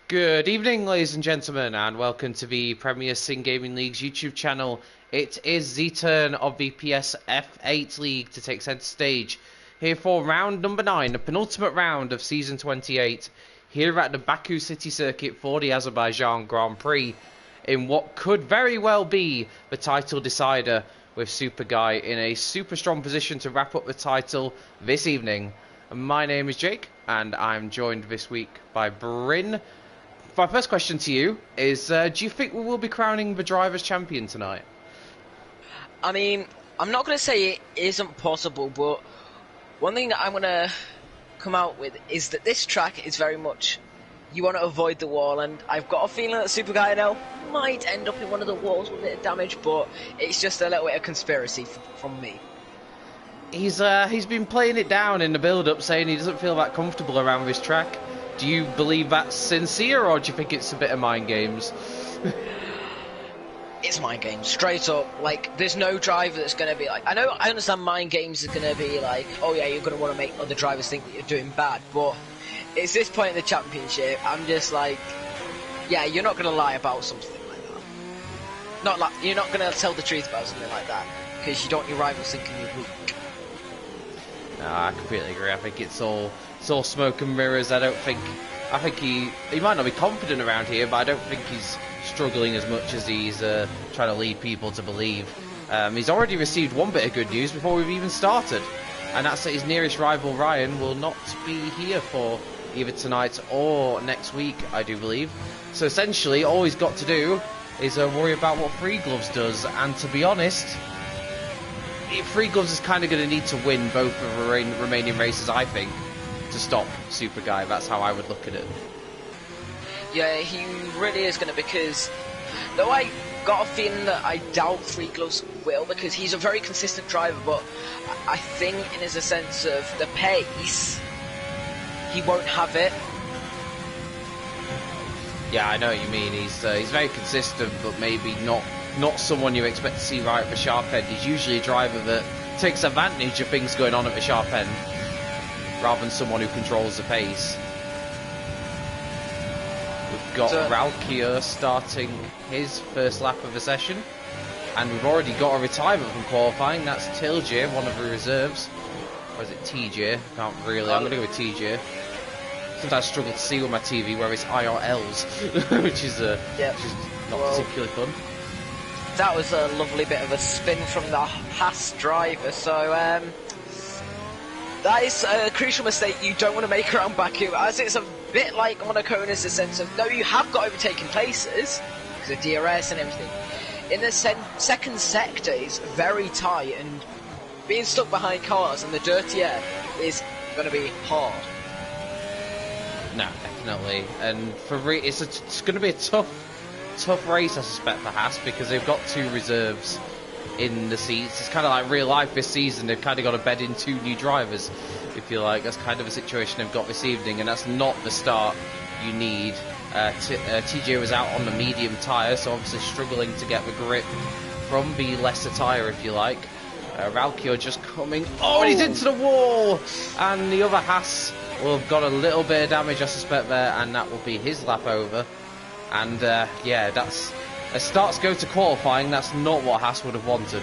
Good evening, ladies and gentlemen, and welcome to the Premier Sim Gaming League's YouTube channel. It is the turn of the PS F8 League to take centre stage here for round number 9, the penultimate round of Season 28, here at the Baku City Circuit for the Azerbaijan Grand Prix, in what could very well be the title decider, with Super Guy in a super strong position to wrap up the title this evening. My name is Jake, and I'm joined this week by Bryn. My first question to you is, do you think we will be crowning the Drivers' Champion tonight? I mean, I'm not going to say it isn't possible, but one thing that I'm going to come out with is that this track is very much, you want to avoid the wall, and I've got a feeling that Super Guy now might end up in one of the walls with a bit of damage, but it's just a little bit of conspiracy from me. He's been playing it down in the build-up, saying he doesn't feel that comfortable around this track. Do you believe that's sincere, or do you think it's a bit of mind games? It's mind games, straight up. Like, there's no driver that's going to be like... I understand mind games are going to be like, oh yeah, you're going to want to make other drivers think that you're doing bad, but it's this point in the championship, I'm just like, yeah, you're not going to lie about something like that. You're not going to tell the truth about something like that, because you don't want your rivals thinking you're weak. No, I completely agree. I think it's all smoke and mirrors. I think he might not be confident around here, but I don't think he's struggling as much as he's trying to lead people to believe. He's already received one bit of good news before we've even started, and that's that his nearest rival Ryan will not be here for either tonight or next week, I do believe. So essentially all he's got to do is worry about what Free Gloves does, and to be honest, Free Gloves is kind of going to need to win both of the remaining races, I think, to stop Super Guy. That's how I would look at it. Yeah, he really is going to, because though I got a feeling that I doubt Free Gloves will, because he's a very consistent driver, but I think in a sense of the pace, he won't have it. Yeah, I know what you mean. He's very consistent, but maybe not someone you expect to see right at the sharp end. He's usually a driver that takes advantage of things going on at the sharp end, rather than someone who controls the pace. We've got Ralkia starting his first lap of the session, and we've already got a retirement from qualifying. That's Tilj, one of the reserves. Or is it TJ? Can't really. I'm going to go with TJ. Sometimes I struggle to see with my TV where it's IRLs, which is not particularly fun. That was a lovely bit of a spin from the Haas driver, so that is a crucial mistake you don't want to make around Baku, as it's a bit like Monaco in the sense of, no, you have got overtaken places, because of DRS and everything. In the second sector is very tight, and being stuck behind cars in the dirty air is going to be hard. No, definitely. And it's going to be a tough race, I suspect, for Haas, because they've got two reserves in the seats. It's kind of like real life this season. They've kind of got to bed in two new drivers, if you like. That's kind of a situation they've got this evening, and that's not the start you need. TJ was out on the medium tyre, so obviously struggling to get the grip from the lesser tyre, if you like. Ralkio just coming. Oh, and he's into the wall! And the other Haas will have got a little bit of damage, I suspect, there, and that will be his lap over. And yeah, that's, as starts go to qualifying, that's not what Haas would have wanted.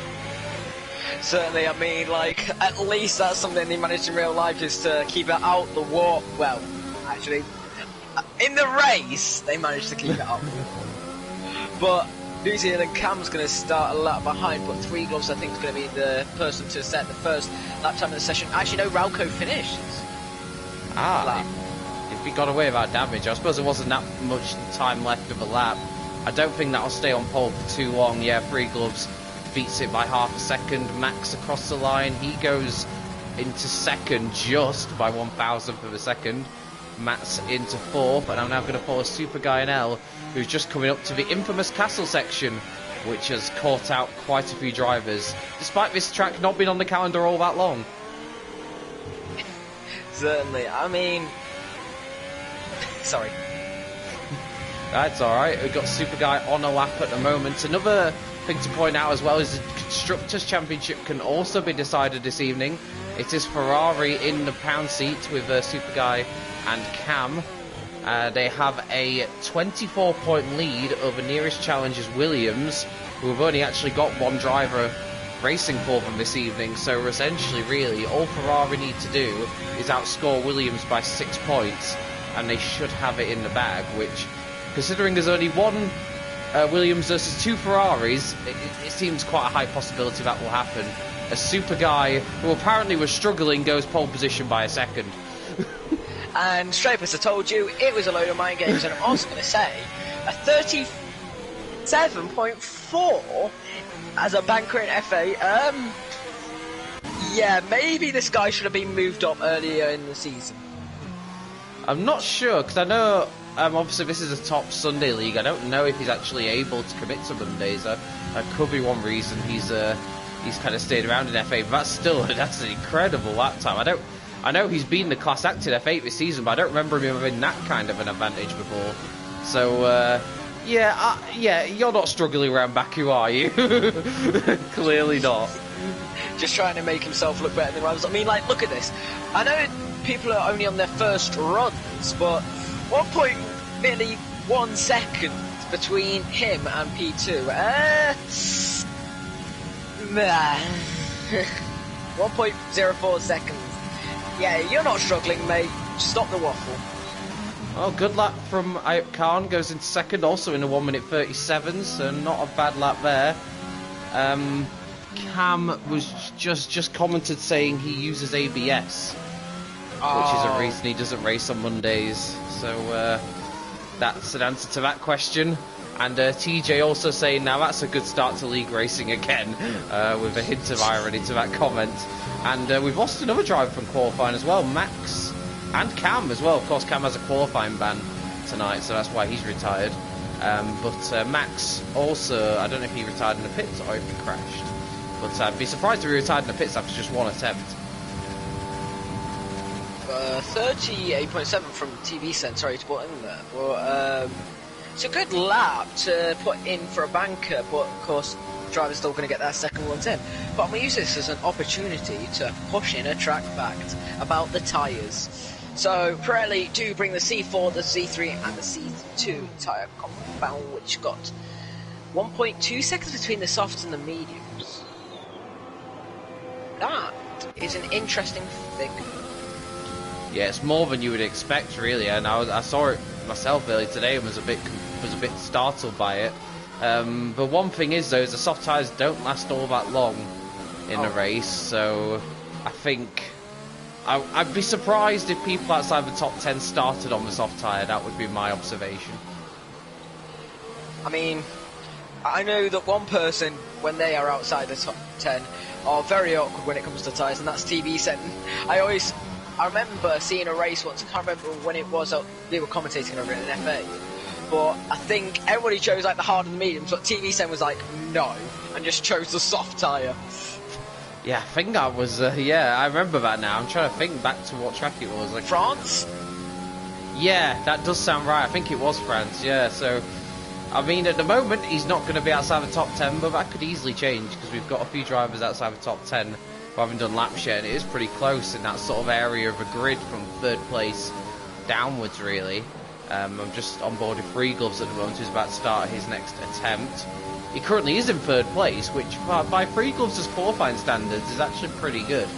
Certainly, I mean, like, at least that's something they managed in real life, is to keep it out the war. Well, actually, in the race, they managed to keep it out. But New Zealand Cam's going to start a lap behind, but Three Gloves, I think, is going to be the person to set the first lap time of the session. Actually, no, Ralco finished. Lap. If he got away without damage, I suppose there wasn't that much time left of a lap. I don't think that'll stay on pole for too long. Yeah, Free Gloves beats it by half a second. Max across the line. He goes into second just by 1,000th of a second. Matt's into fourth, and I'm now going to follow Super Guy and L, who's just coming up to the infamous castle section, which has caught out quite a few drivers, despite this track not being on the calendar all that long. Certainly, I mean... Sorry. That's alright, we've got Super Guy on a lap at the moment. Another thing to point out as well is the Constructors' Championship can also be decided this evening. It is Ferrari in the pound seat with Super Guy and Cam. They have a 24-point lead over nearest challengers Williams, who have only actually got one driver racing for them this evening. So essentially, really, all Ferrari need to do is outscore Williams by 6 points, and they should have it in the bag, which, considering there's only one Williams versus 2 Ferraris, it seems quite a high possibility that will happen. A super guy who apparently was struggling goes pole position by a second. And straight as I told you, it was a load of mind games, and I'm also going to say a 37.4 as a banker in FA. Yeah, maybe this guy should have been moved up earlier in the season. I'm not sure, because I know obviously this is a top Sunday league. I don't know if he's actually able to commit to Mondays. That could be one reason he's kind of stayed around in F8, but that's an incredible lap time. I know he's been the class act in F8 this season, but I don't remember him having that kind of an advantage before. So yeah, you're not struggling around Baku, are you? Clearly not. Just trying to make himself look better than rivals. I mean, like, look at this. I know people are only on their first runs, but 1.1 seconds between him and P2. 1.04 seconds. Yeah, you're not struggling, mate. Stop the waffle. Oh, good lap from Ayub Khan. Goes into second, also in a 1 minute 37, so not a bad lap there. Cam was just commented saying he uses ABS, which is a reason he doesn't race on Mondays. So that's an answer to that question. And TJ also saying, now that's a good start to league racing again, with a hint of irony to that comment. And we've lost another driver from qualifying as well, Max, and Cam as well. Of course, Cam has a qualifying ban tonight, so that's why he's retired. But Max also, I don't know if he retired in the pits or if he crashed. But I'd be surprised if he retired in the pits after just one attempt. 38.7 from TV Sense, sorry to put in there. But it's a good lap to put in for a banker, but of course the driver's still going to get their second ones in. But I'm going to use this as an opportunity to push in a track fact about the tyres. So Pirelli do bring the C4, the C3 and the C2 tyre compound, which got 1.2 seconds between the softs and the mediums. That is an interesting figure. Yeah, it's more than you would expect, really, and I saw it myself earlier today and was a bit startled by it. But one thing is, though, is the soft tyres don't last all that long in a race, so I think I'd be surprised if people outside the top 10 started on the soft tyre. That would be my observation. I mean, I know that one person, when they are outside the top 10, are very awkward when it comes to tyres, and that's TV Sen. I remember seeing a race once, I can't remember when it was, they were commentating over it in FA, but I think everybody chose like the hard and the mediums, but TV Sen was like, no, and just chose the soft tyre. Yeah, I think that was, yeah, I remember that now. I'm trying to think back to what track it was. Like, France? Yeah, that does sound right. I think it was France, yeah, so, I mean, at the moment, he's not going to be outside the top 10, but that could easily change, because we've got a few drivers outside the top 10 who haven't done laps yet, and it is pretty close in that sort of area of a grid from third place downwards, really. I'm just on board with Free Gloves at the moment, who's about to start his next attempt. He currently is in third place, which by Free Gloves' qualifying standards is actually pretty good.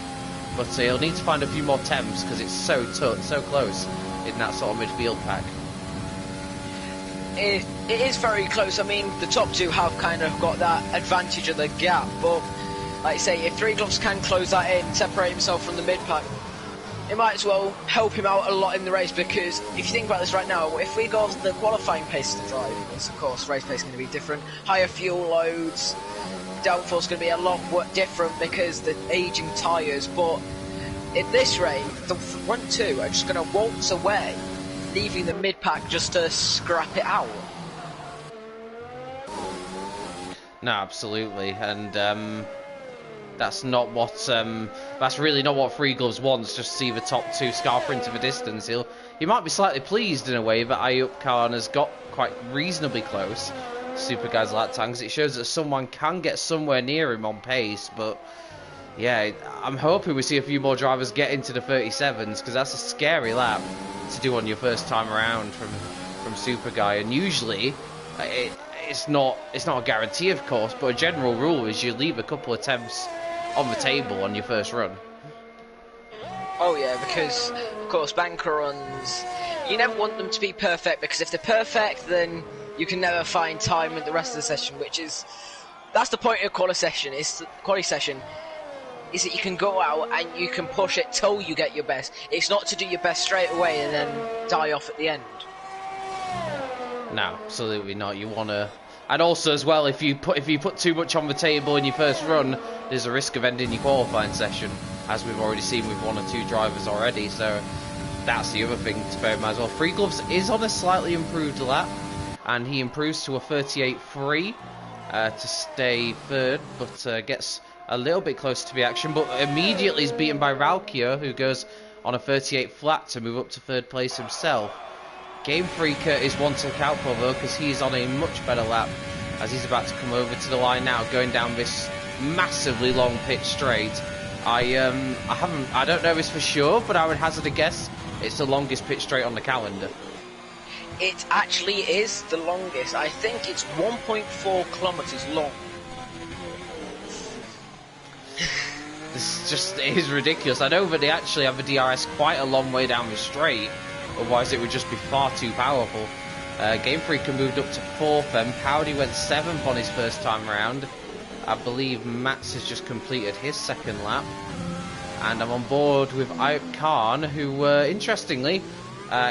But he'll need to find a few more temps because it's so close in that sort of midfield pack. It is very close. I mean, the top two have kind of got that advantage of the gap, but like I say, if Three Gloves can close that in, separate himself from the mid-pack, it might as well help him out a lot in the race, because if you think about this right now, if we go the qualifying pace to drive, because of course race pace is going to be different, higher fuel loads, downforce going to be a lot different because the aging tyres, but in this race, the front two are just going to waltz away, leaving the mid-pack just to scrap it out. No, absolutely, and that's not what that's really not what Free Gloves wants. Just see the top two scarper into the distance. He might be slightly pleased in a way that Ayub Khan has got quite reasonably close. Super guys like tanks. It shows that someone can get somewhere near him on pace, but Yeah, I'm hoping we see a few more drivers get into the 37s, because that's a scary lap to do on your first time around from Super Guy. And usually, it's not a guarantee, of course, but a general rule is you leave a couple of attempts on the table on your first run. Oh yeah, because of course banker runs, you never want them to be perfect, because if they're perfect, then you can never find time in the rest of the session, that's the point of a quality session. Is that you can go out and you can push it till you get your best. It's not to do your best straight away and then die off at the end. No, absolutely not. You want to, and also as well, if you put too much on the table in your first run, there's a risk of ending your qualifying session, as we've already seen with 1 or 2 drivers already. So that's the other thing to bear in mind as well. Free Gloves is on a slightly improved lap, and he improves to a 38.3 to stay third, but gets a little bit closer to the action, but immediately is beaten by Ralkia, who goes on a 38 flat to move up to third place himself. Game Freaker is one to look out for though, because he's on a much better lap as he's about to come over to the line now, going down this massively long pit straight. I don't know this for sure, but I would hazard a guess it's the longest pit straight on the calendar. It actually is the longest. I think it's 1.4 kilometers long. It is ridiculous. I know that they actually have the DRS quite a long way down the straight, otherwise it would just be far too powerful. Game Freaker moved up to 4th, then Powdy went 7th on his first time round. I believe Mats has just completed his second lap, and I'm on board with Ayub Khan, who interestingly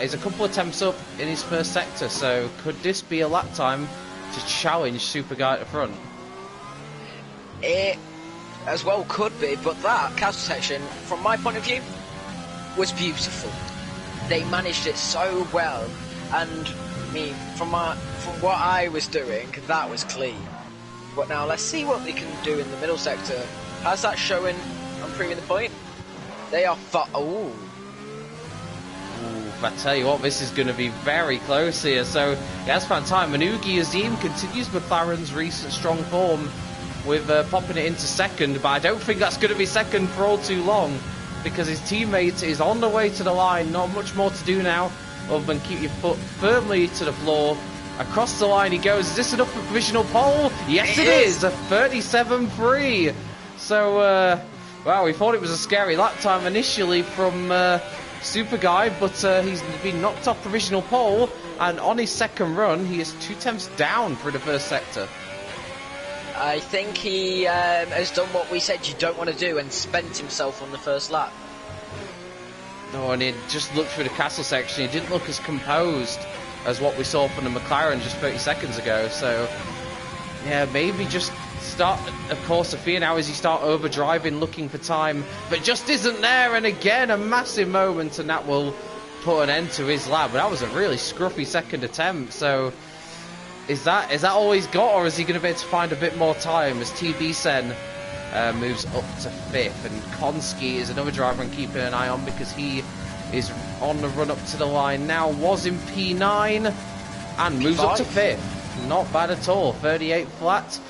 is a couple of attempts up in his first sector, so could this be a lap time to challenge Super Guy at the front? It as well could be, but that castle section, from my point of view, was beautiful. They managed it so well, and from what I was doing, that was clean. But now let's see what they can do in the middle sector. How's that showing on proving the point? They are I tell you what, this is going to be very close here. So, yeah, that's fun time. Manugi Azim continues McLaren's recent strong form with popping it into second, but I don't think that's going to be second for all too long, because his teammate is on the way to the line. Not much more to do now other than keep your foot firmly to the floor. Across the line he goes. Is this enough for provisional pole? Yes, it is! A 37.3. So, wow, we thought it was a scary lap time initially from Super Guy, but he's been knocked off provisional pole, and on his second run he is 2 tenths down for the first sector. I think he has done what we said you don't want to do and spent himself on the first lap. No, and he just looked through the castle section. He didn't look as composed as what we saw from the McLaren just 30 seconds ago. So, yeah, maybe just start, of course, Sophia now as you start overdriving, looking for time, but just isn't there. And again, a massive moment, and that will put an end to his lap. But that was a really scruffy second attempt. So, is that all he's got, or is he going to be able to find a bit more time as TB Sen moves up to 5th, and Konski is another driver I'm keeping an eye on because he is on the run up to the line now, was in P9 and moves up to 5th. Not bad at all, 38 flat.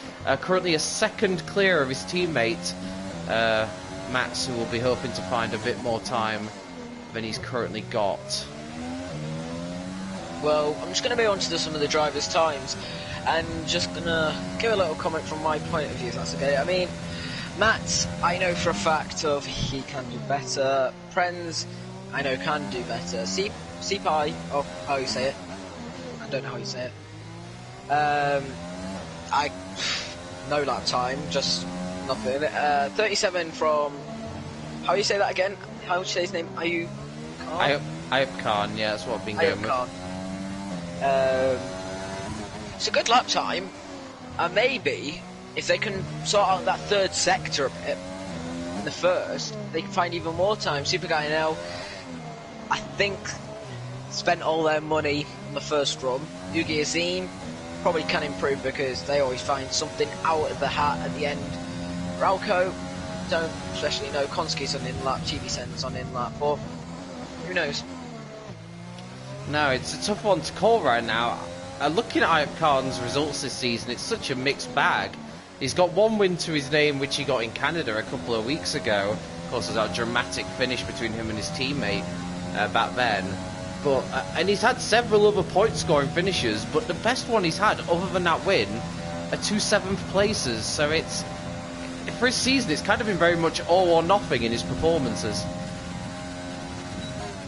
Currently a second clear of his teammate Mats, who will be hoping to find a bit more time than he's currently got. Well, I'm just going to move on to some of the drivers' times and just going to give a little comment from my point of view, if that's okay. I mean, Matt, I know for a fact of he can do better. Prenz, I know can do better. CPI, or how you say it. I don't know how you say it. I no lap time, just nothing. 37 from, how you say that again? How would you say his name? Ayub Khan? Ayub Khan, yeah, that's what I've been going with. Khan. It's a good lap time, and maybe if they can sort out that third sector a bit in the first, they can find even more time. Super Guy now, I think, spent all their money on the first run. Yugi Azim probably can improve because they always find something out of the hat at the end. Ralco, don't especially know. Konski's on in lap, TV Sen's on in lap, but who knows? No, it's a tough one to call right now. Looking at Ayub Khan's results this season, it's such a mixed bag. He's got one win to his name, which he got in Canada a couple of weeks ago. Of course, there's that dramatic finish between him and his teammate back then. But and he's had several other point-scoring finishes, but the best one he's had, other than that win, are 2 7th places. So it's, for his season, it's kind of been very much all or nothing in his performances.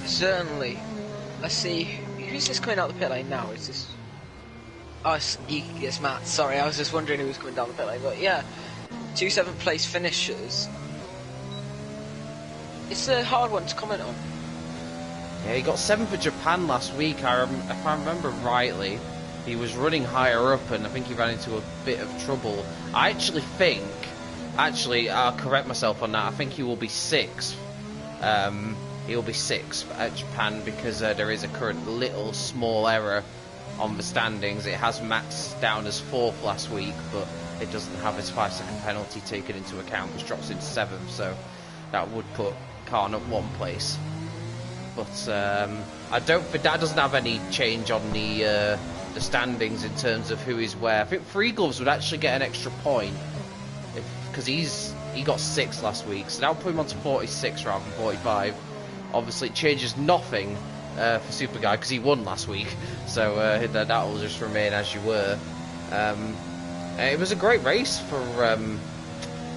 Certainly. Let's see, who's this coming out the pit lane now? Is this... Oh, it's Matt. Sorry, I was just wondering who was coming down the pit lane. But yeah, 2 7th place finishers. It's a hard one to comment on. Yeah, he got 7th for Japan last week. If I remember rightly, he was running higher up, and I think he ran into a bit of trouble. I actually think, I'll correct myself on that. I think he will be 6th. He will be 6th at Japan because there is a current little small error on the standings. It has Max down as 4th last week, but it doesn't have his 5-second penalty taken into account, which drops him to 7th. So that would put Khan up 1 place. But I don't think that doesn't have any change on the standings in terms of who is where. I think Free Gloves would actually get an extra point because he got 6th last week, so that would put him on to 46 rather than 45. Obviously, it changes nothing for Super Guy because he won last week, so that will just remain as you were. It was a great race for.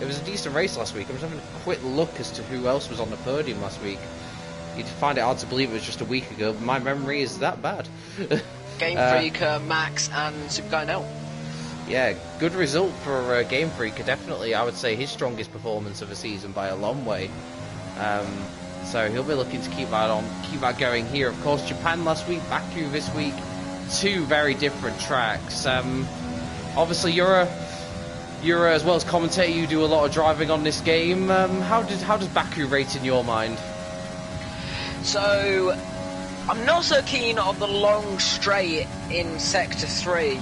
It was a decent race last week. I was having a quick look as to who else was on the podium last week. You'd find it hard to believe it was just a week ago, but my memory is that bad. Game Freak, Max, and Super Guy Nell. Yeah, good result for Game Freak. Definitely, I would say his strongest performance of the season by a long way. So he'll be looking to keep that going here. Of course, Japan last week, Baku this week. 2 very different tracks. Obviously, you're as well as commentator. You do a lot of driving on this game. How does Baku rate in your mind? So, I'm not so keen on the long straight in Sector 3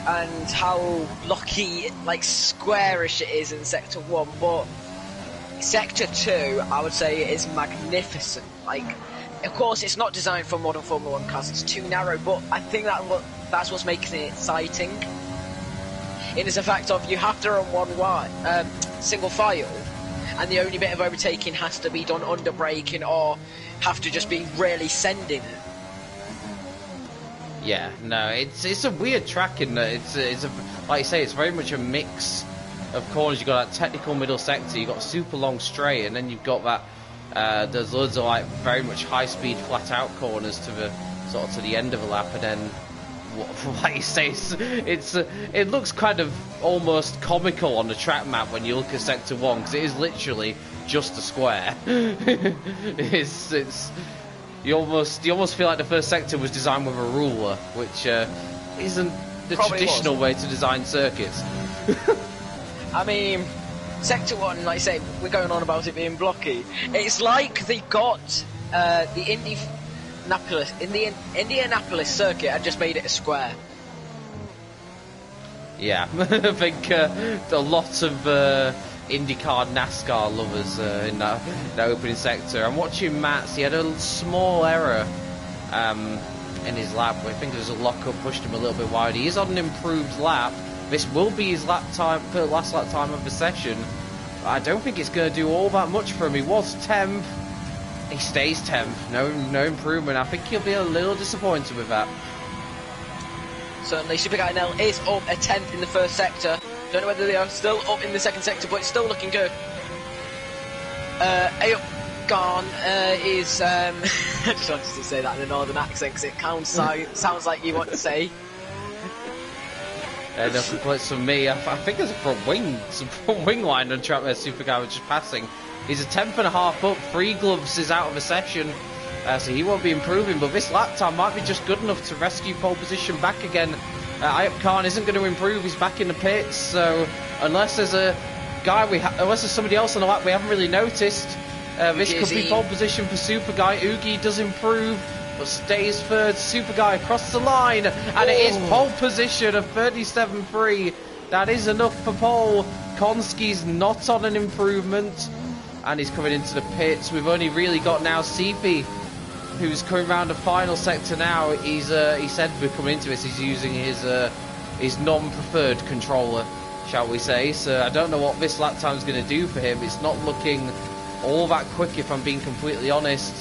and how lucky, like, squarish it is in Sector 1, but Sector 2, I would say, is magnificent. Like, of course, it's not designed for modern Formula 1 cars, it's too narrow, but I think that's what's making it exciting. It is the fact of you have to run one wide, single file, and the only bit of overtaking has to be done under braking or have to just be really sending it. Yeah, no, it's a weird track in that it's a, like you say, it's very much a mix of corners. You've got that technical middle sector, you've got super long straight, and then you've got that there's loads of like very much high speed flat out corners to the sort of to the end of a lap, and then like you say, it looks kind of almost comical on the track map when you look at Sector 1 because it is literally just a square. it's you almost feel like the first sector was designed with a ruler, which isn't the Probably traditional way to design circuits. I mean, Sector 1, like I say, we're going on about it being blocky. It's like they got the Indianapolis circuit and just made it a square. Yeah, I think a lot of IndyCar, NASCAR lovers in that opening sector. I'm watching Matt's. He had a small error in his lap. I think there was a lock-up, pushed him a little bit wide. He is on an improved lap. This will be his last lap time of the session. I don't think it's going to do all that much for him. He was 10th. He stays 10th. No improvement. I think he'll be a little disappointed with that. Certainly, Super Guy Nell is up a 10th in the first sector. Don't know whether they are still up in the second sector, but it's still looking good. Ayup Khan is... I just wanted to say that in a northern accent because it sounds like you want to say. No complaints from me. I think there's some front wing line on track where Super Guy was just passing. He's a 10th and a half up. Free Gloves is out of the session, so he won't be improving. But this lap time might be just good enough to rescue pole position back again. Ayup Khan isn't going to improve. He's back in the pits. So unless there's a guy unless there's somebody else on the lap we haven't really noticed, this could be pole position for Super Guy. Ugi does improve, but stays third. Super Guy across the line, and it is pole position of 37.3. That is enough for pole. Konski's not on an improvement, and he's coming into the pits. We've only really got now Sipi, who's coming around the final sector now. He said we're coming into this, he's using his non-preferred controller. shall we say. So I don't know what this lap time's going to do for him. It's not looking all that quick, if I'm being completely honest.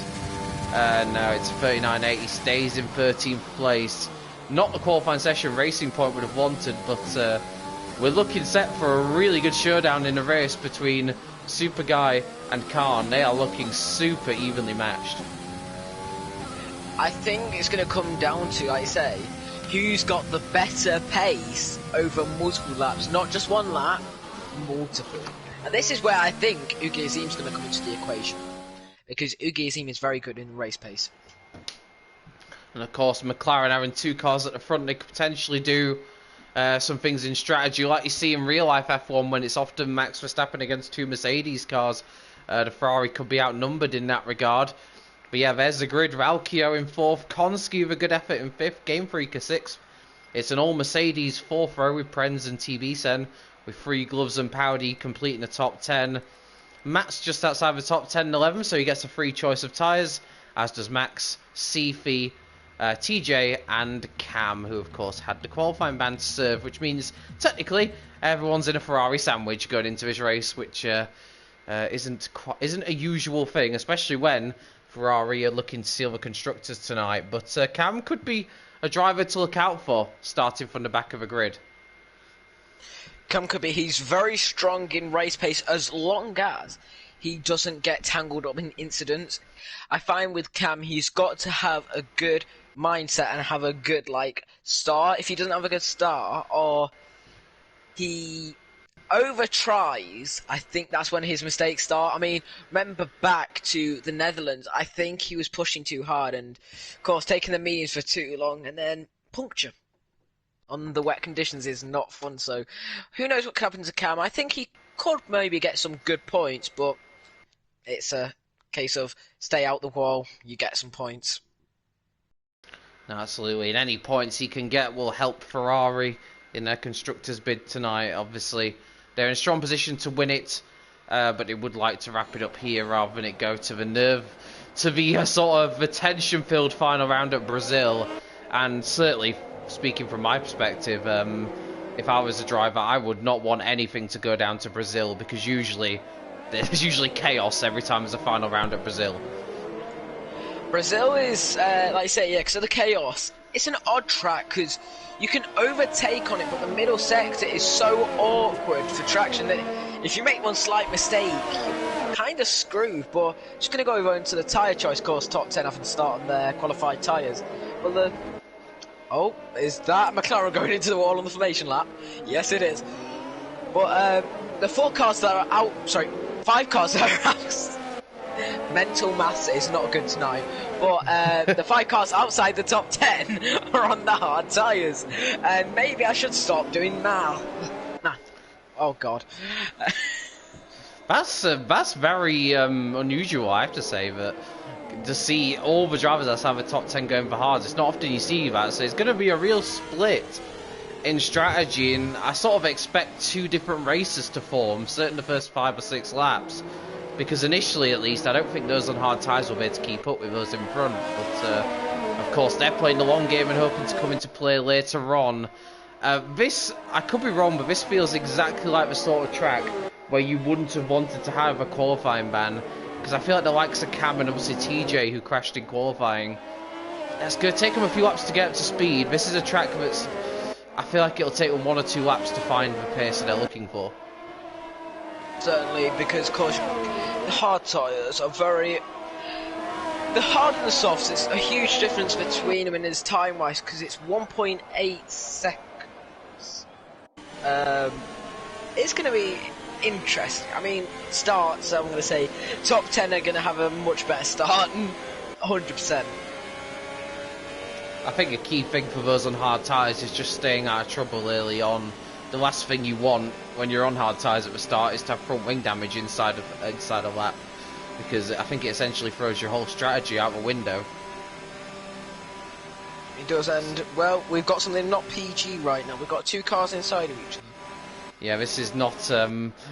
No, it's 39.8. He stays in 13th place. Not the qualifying session Racing Point would have wanted, but we're looking set for a really good showdown in the race between Super Guy and Khan. They are looking super evenly matched. I think it's going to come down to, like I say, who's got the better pace over multiple laps, not just one lap, multiple. And this is where I think Ugi Azim's going to come into the equation, because Ugi Azim is very good in race pace. And of course, McLaren having two cars at the front, they could potentially do some things in strategy, like you see in real life F1 when it's often Max Verstappen against two Mercedes cars. The Ferrari could be outnumbered in that regard. But yeah, there's the grid. Ralkio in 4th, Konski with a good effort in 5th, Game Freaker 6th. It's an all Mercedes 4th row with Prenz and TB-Sen, with Free Gloves and Powdy completing the top 10. Matt's just outside the top 10 and 11, so he gets a free choice of tyres, as does Max, Sifi, TJ and Cam, who of course had the qualifying ban to serve, which means technically everyone's in a Ferrari sandwich going into this race, which isn't a usual thing, especially when Ferrari are looking to seal the constructors tonight. But Cam could be a driver to look out for, starting from the back of the grid. Cam could be. He's very strong in race pace as long as he doesn't get tangled up in incidents. I find with Cam, he's got to have a good mindset and have a good start. If he doesn't have a good start, or he over tries, I think that's when his mistakes start. I mean, remember back to the Netherlands, I think he was pushing too hard and of course taking the mediums for too long, and then puncture on the wet conditions is not fun. So who knows what could happen to Cam. I think he could maybe get some good points, but it's a case of stay out the wall, you get some points. No, absolutely, and any points he can get will help Ferrari in their constructors bid tonight. Obviously they're in a strong position to win it, but they would like to wrap it up here rather than it go to the sort of the tension-filled final round at Brazil. And certainly, speaking from my perspective, if I was a driver, I would not want anything to go down to Brazil, because there's usually chaos every time there's a final round at Brazil. Brazil is, like I say, yeah, because of the chaos. It's an odd track because you can overtake on it, but the middle sector is so awkward for traction that if you make one slight mistake, you're kind of screwed. But just going to go over into the tyre choice course, top 10 having to start on their qualified tyres. Well, oh, is that McLaren going into the wall on the formation lap? Yes, it is. But the 4 cars that are out, sorry, 5 cars that are out. Mental maths is not good tonight, but the 5 cars outside the top 10 are on the hard tyres, and maybe I should stop doing math. Oh god. That's very unusual, I have to say, that to see all the drivers outside the top 10 going for hards. It's not often you see that, so it's going to be a real split in strategy, and I sort of expect 2 different races to form, certainly the first 5 or 6 laps. Because initially, at least, I don't think those on hard tyres will be able to keep up with those in front. But, of course, they're playing the long game and hoping to come into play later on. This, I could be wrong, but this feels exactly like the sort of track where you wouldn't have wanted to have a qualifying ban. Because I feel like the likes of Cam and obviously TJ, who crashed in qualifying, it's going to take them a few laps to get up to speed. This is a track that's, I feel like it'll take them 1 or 2 laps to find the pace that they're looking for. Certainly, because of course the hard tyres are very... The hard and the softs, it's a huge difference between them in his time-wise, because it's 1.8 seconds. It's going to be interesting. I mean, starts, I'm going to say, top 10 are going to have a much better start, 100%. I think a key thing for those on hard tyres is just staying out of trouble early on. The last thing you want when you're on hard tyres at the start is to have front wing damage inside a lap, because I think it essentially throws your whole strategy out the window. It does, and well, we've got something not PG right now. We've got 2 cars inside of each other. Yeah, this is not.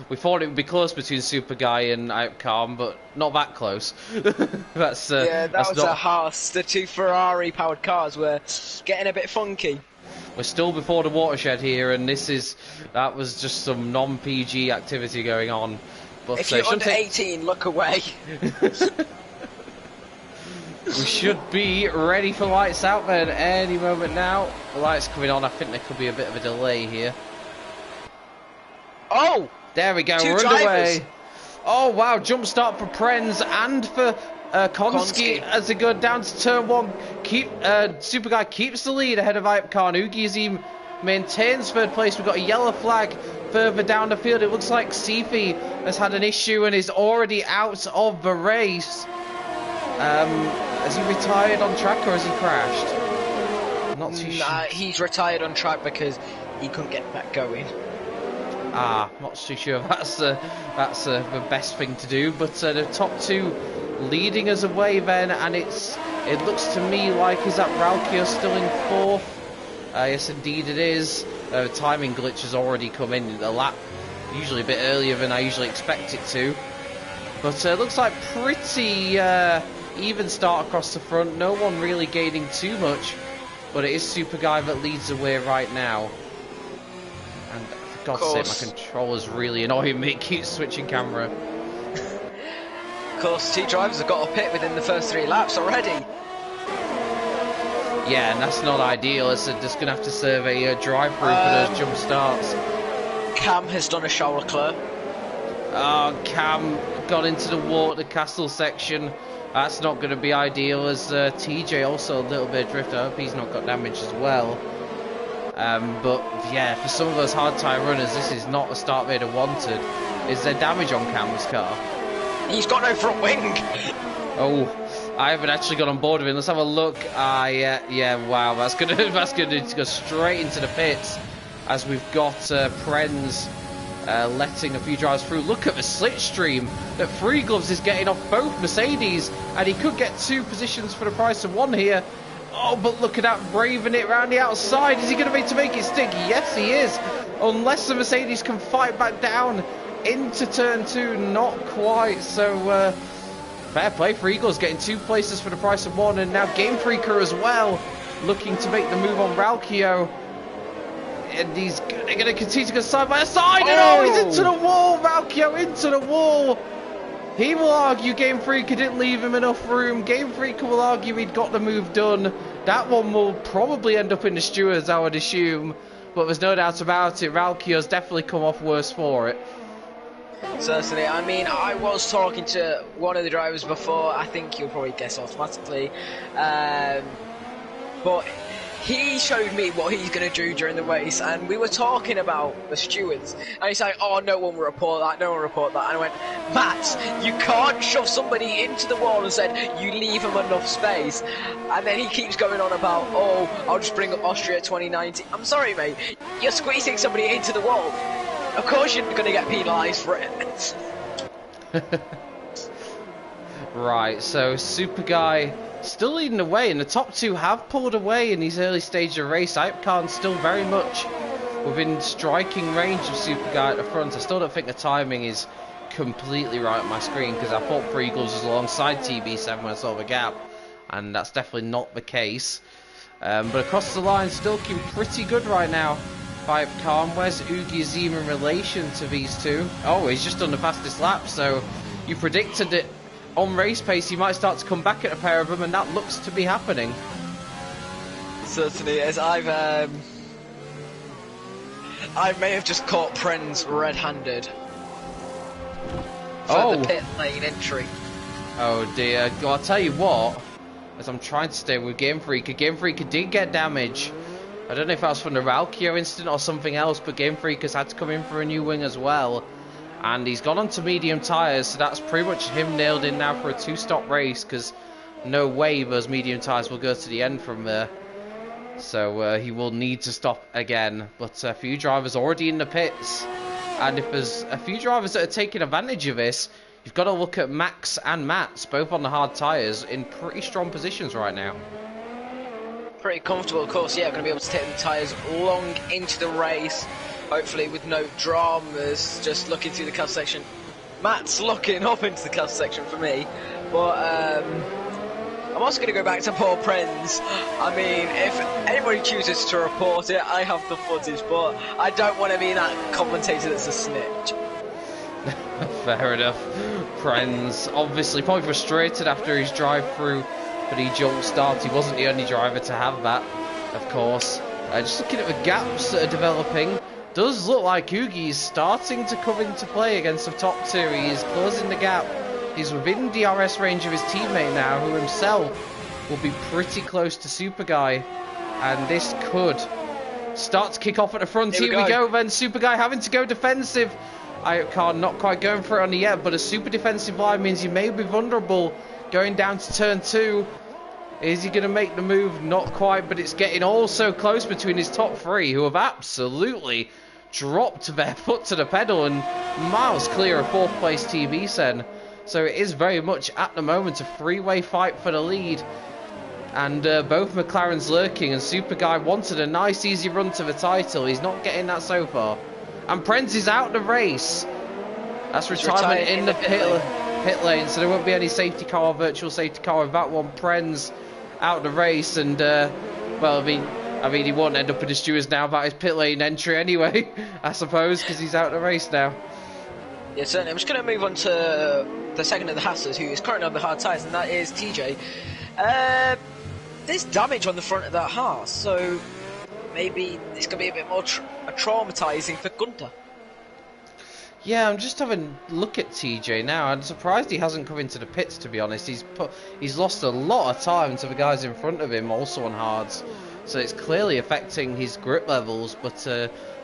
We thought it would be close between Super Guy and Outcalm, but not that close. That's yeah, that was a harsh. The 2 Ferrari-powered cars were getting a bit funky. we're still before the watershed here, and that was just some non-PG activity going on. But if you're under 18, look away. We should be ready for lights out then any moment now. The lights coming on. I think there could be a bit of a delay here. Oh! There we go, Two we're drivers. underway. Oh wow, jump start for Prenz and for Konski as they go down to turn 1. Super Guy keeps the lead ahead of Ipcar. Ugiazim maintains third place. We've got a yellow flag further down the field. It looks like Sifi has had an issue and is already out of the race. Has he retired on track or has he crashed? I'm not too sure. He's retired on track because he couldn't get back going. Not too sure if that's the best thing to do, but the top 2 leading us away then, and it looks to me like, is that Ralkio still in 4th? Yes indeed it is. The timing glitch has already come in the lap, usually a bit earlier than I usually expect it to, but it looks like pretty even start across the front, no one really gaining too much, but it is Super Guy that leads the way right now. And for God's sake, my controller's really annoying me, it keeps switching camera. Of course, 2 drivers have got a pit within the first 3 laps already. Yeah, and that's not ideal. It's just going to have to serve a drive-through for those jump starts. Cam has done a shower club. Oh, Cam got into the water castle section. That's not going to be ideal, as TJ also a little bit adrift. I hope he's not got damage as well. But yeah, for some of those hard tyre runners, this is not a start they'd have wanted. Is there damage on Cam's car? He's got no front wing. Oh, I haven't actually got on board with him. Let's have a look. Yeah, wow, that's gonna go straight into the pits, as we've got Prenz letting a few drivers through. Look at the slipstream that Free Gloves is getting off both Mercedes, and he could get 2 positions for the price of 1 here. Oh, but look at that, braving it around the outside. Is he going to be able to make it stick? Yes, he is. Unless the Mercedes can fight back down into turn 2, not quite. So, fair play for Eagles, getting 2 places for the price of 1. And now Game Freaker as well, looking to make the move on Ralkio. And they're going to continue to go side by side. Oh, he's into the wall. Ralkio into the wall. He will argue Game Freaker didn't leave him enough room. Game Freaker will argue he'd got the move done. That one will probably end up in the stewards, I would assume. But there's no doubt about it. Ralkio's definitely come off worse for it. Certainly. I mean, I was talking to one of the drivers before. I think you'll probably guess automatically. But he showed me what he's going to do during the race, and we were talking about the stewards, and he's like, oh, no one will report that, no one will report that. And I went, Matt, you can't shove somebody into the wall and said you leave them enough space. And then he keeps going on about, oh, I'll just bring up Austria 2019. I'm sorry, mate, you're squeezing somebody into the wall. Of course you're going to get penalised for it. Right, so Super Guy still leading the way, and the top 2 have pulled away in these early stages of the race. Ipcar's still very much within striking range of Super Guy at the front. I still don't think the timing is completely right on my screen, because I thought Free Gloves was alongside TB7 when I saw the gap, and that's definitely not the case. But across the line, still looking pretty good right now. Ipcar, where's Ugi Azim in relation to these 2? Oh, he's just done the fastest lap, so you predicted it. On race pace, he might start to come back at a pair of them, and that looks to be happening. Certainly is. I may have just caught Prenz red-handed for the pit lane entry. Oh dear. Well, I'll tell you what, as I'm trying to stay with Game Freaker did get damage. I don't know if that was from the Ralkio incident or something else, but Game Freaker's had to come in for a new wing as well. And he's gone on to medium tyres, so that's pretty much him nailed in now for a 2-stop race, because no way those medium tyres will go to the end from there. So he will need to stop again. But a few drivers already in the pits. And if there's a few drivers that are taking advantage of this, you've got to look at Max and Mats, both on the hard tyres, in pretty strong positions right now. Pretty comfortable, of course, yeah, going to be able to take the tyres long into the race. Hopefully with no dramas, just looking through the cut section. Matt's looking up into the cut section for me. But I'm also going to go back to Paul Prince. I mean, if anybody chooses to report it, I have the footage, but I don't want to be that commentator that's a snitch. Fair enough. Prenz, obviously probably frustrated after his drive-through, but he jump-started. He wasn't the only driver to have that, of course. Just looking at the gaps that are developing, does look like Ugi is starting to come into play against the top two. He is closing the gap. He's within DRS range of his teammate now, who himself will be pretty close to Super Guy. And this could start to kick off at the front. Here we go then. Super Guy having to go defensive. Car not quite going for it on the yet, but a super defensive line means you may be vulnerable going down to turn 2. Is he going to make the move? Not quite, but it's getting all so close between his top 3, who have absolutely dropped their foot to the pedal and miles clear of 4th place TV Sen. So it is very much at the moment a 3-way fight for the lead. And both McLarens lurking, and Super Guy wanted a nice easy run to the title. He's not getting that so far. And Prenz is out the race. That's retirement in the pit lane, so there won't be any safety car or virtual safety car with that one. Prenz out the race, and well, I mean, he won't end up in the stewards now about his pit lane entry anyway, I suppose, because he's out the race now. Yeah, certainly. I'm just going to move on to the second of the Hassers, who is currently on the hard tyres, and that is TJ. There's damage on the front of that Haas, so maybe it's going to be a bit more traumatising for Gunter. Yeah, I'm just having a look at TJ now. I'm surprised he hasn't come into the pits, to be honest. He's lost a lot of time to the guys in front of him, also on hards. So it's clearly affecting his grip levels, but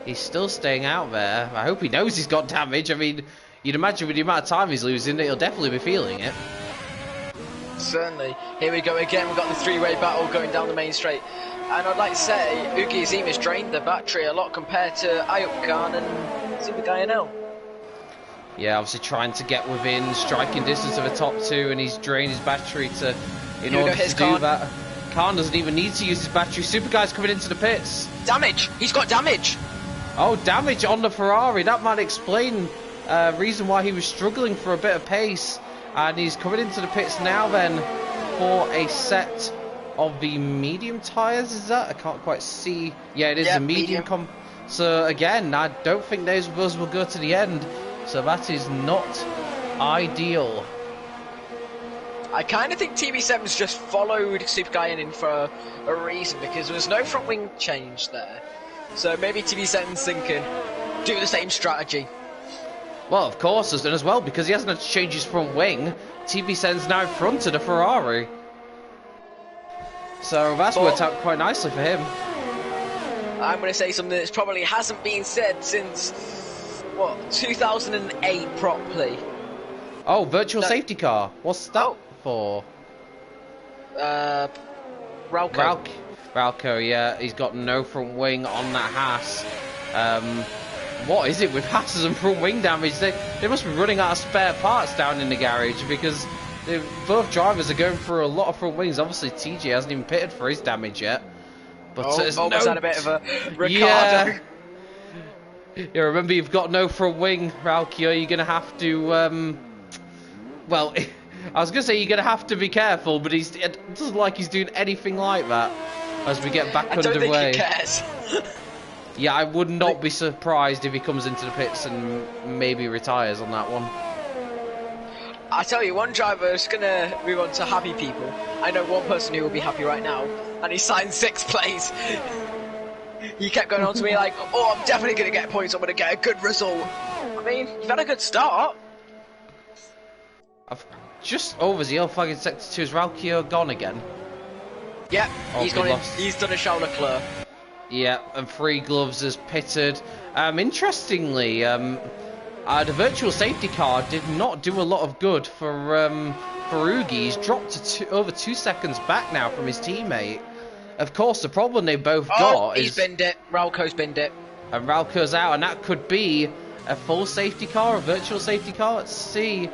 he's still staying out there. I hope he knows he's got damage. I mean, you'd imagine with the amount of time he's losing that he'll definitely be feeling it. Certainly. Here we go again. We've got the 3-way battle going down the main straight. And I'd like to say, Ugi Azim has drained the battery a lot compared to Ayub Khan and Super Guy NL. Yeah, obviously trying to get within striking distance of the top 2, and he's drained his battery in order to do that. Khan doesn't even need to use his battery. Super Guy's coming into the pits. Damage! He's got damage! Oh, damage on the Ferrari. That might explain reason why he was struggling for a bit of pace. And he's coming into the pits now then for a set of the medium tyres, is that? I can't quite see. Yeah, it is a medium. So again, I don't think those of us will go to the end. So that is not ideal. I kind of think TB7's just followed Super Guy in for a reason, because there was no front wing change there. So maybe TB7's thinking, do the same strategy. Well, of course, and as well, because he hasn't had to change his front wing, TB7's now in front of the Ferrari. So that's worked out quite nicely for him. I'm going to say something that probably hasn't been said since, what, 2008 properly. Oh, virtual safety car. What's that for? Ralco. Ralco, yeah. He's got no front wing on that Haas. What is it with Haas's and front wing damage? They must be running out of spare parts down in the garage, because both drivers are going through a lot of front wings. Obviously, TJ hasn't even pitted for his damage yet. But almost had a bit of a Ricardo. Yeah. Yeah, remember, you've got no front wing, Ralco. You're going to have to... well, I was going to say you're going to have to be careful, but it doesn't look like he's doing anything like that as we get back underway. I don't think he cares. Yeah, I would not be surprised if he comes into the pits and maybe retires on that one. I tell you, one driver is going to move on to happy people. I know one person who will be happy right now, and he signed 6th place. He kept going on to me like, oh, I'm definitely going to get points, I'm going to get a good result. I mean, you've had a good start. I've just over the yellow flag in Sector 2. Is Ralco gone again? Yeah, he's gone in, he's done a Charles Leclerc. Yeah, and 3 gloves has pitted. Interestingly, the virtual safety car did not do a lot of good for Ugi. He's dropped to over 2 seconds back now from his teammate. Of course, the problem they both got is... he's binned it. Ralco's binned it. And Ralco's out, and that could be a full safety car, a virtual safety car. Let's see.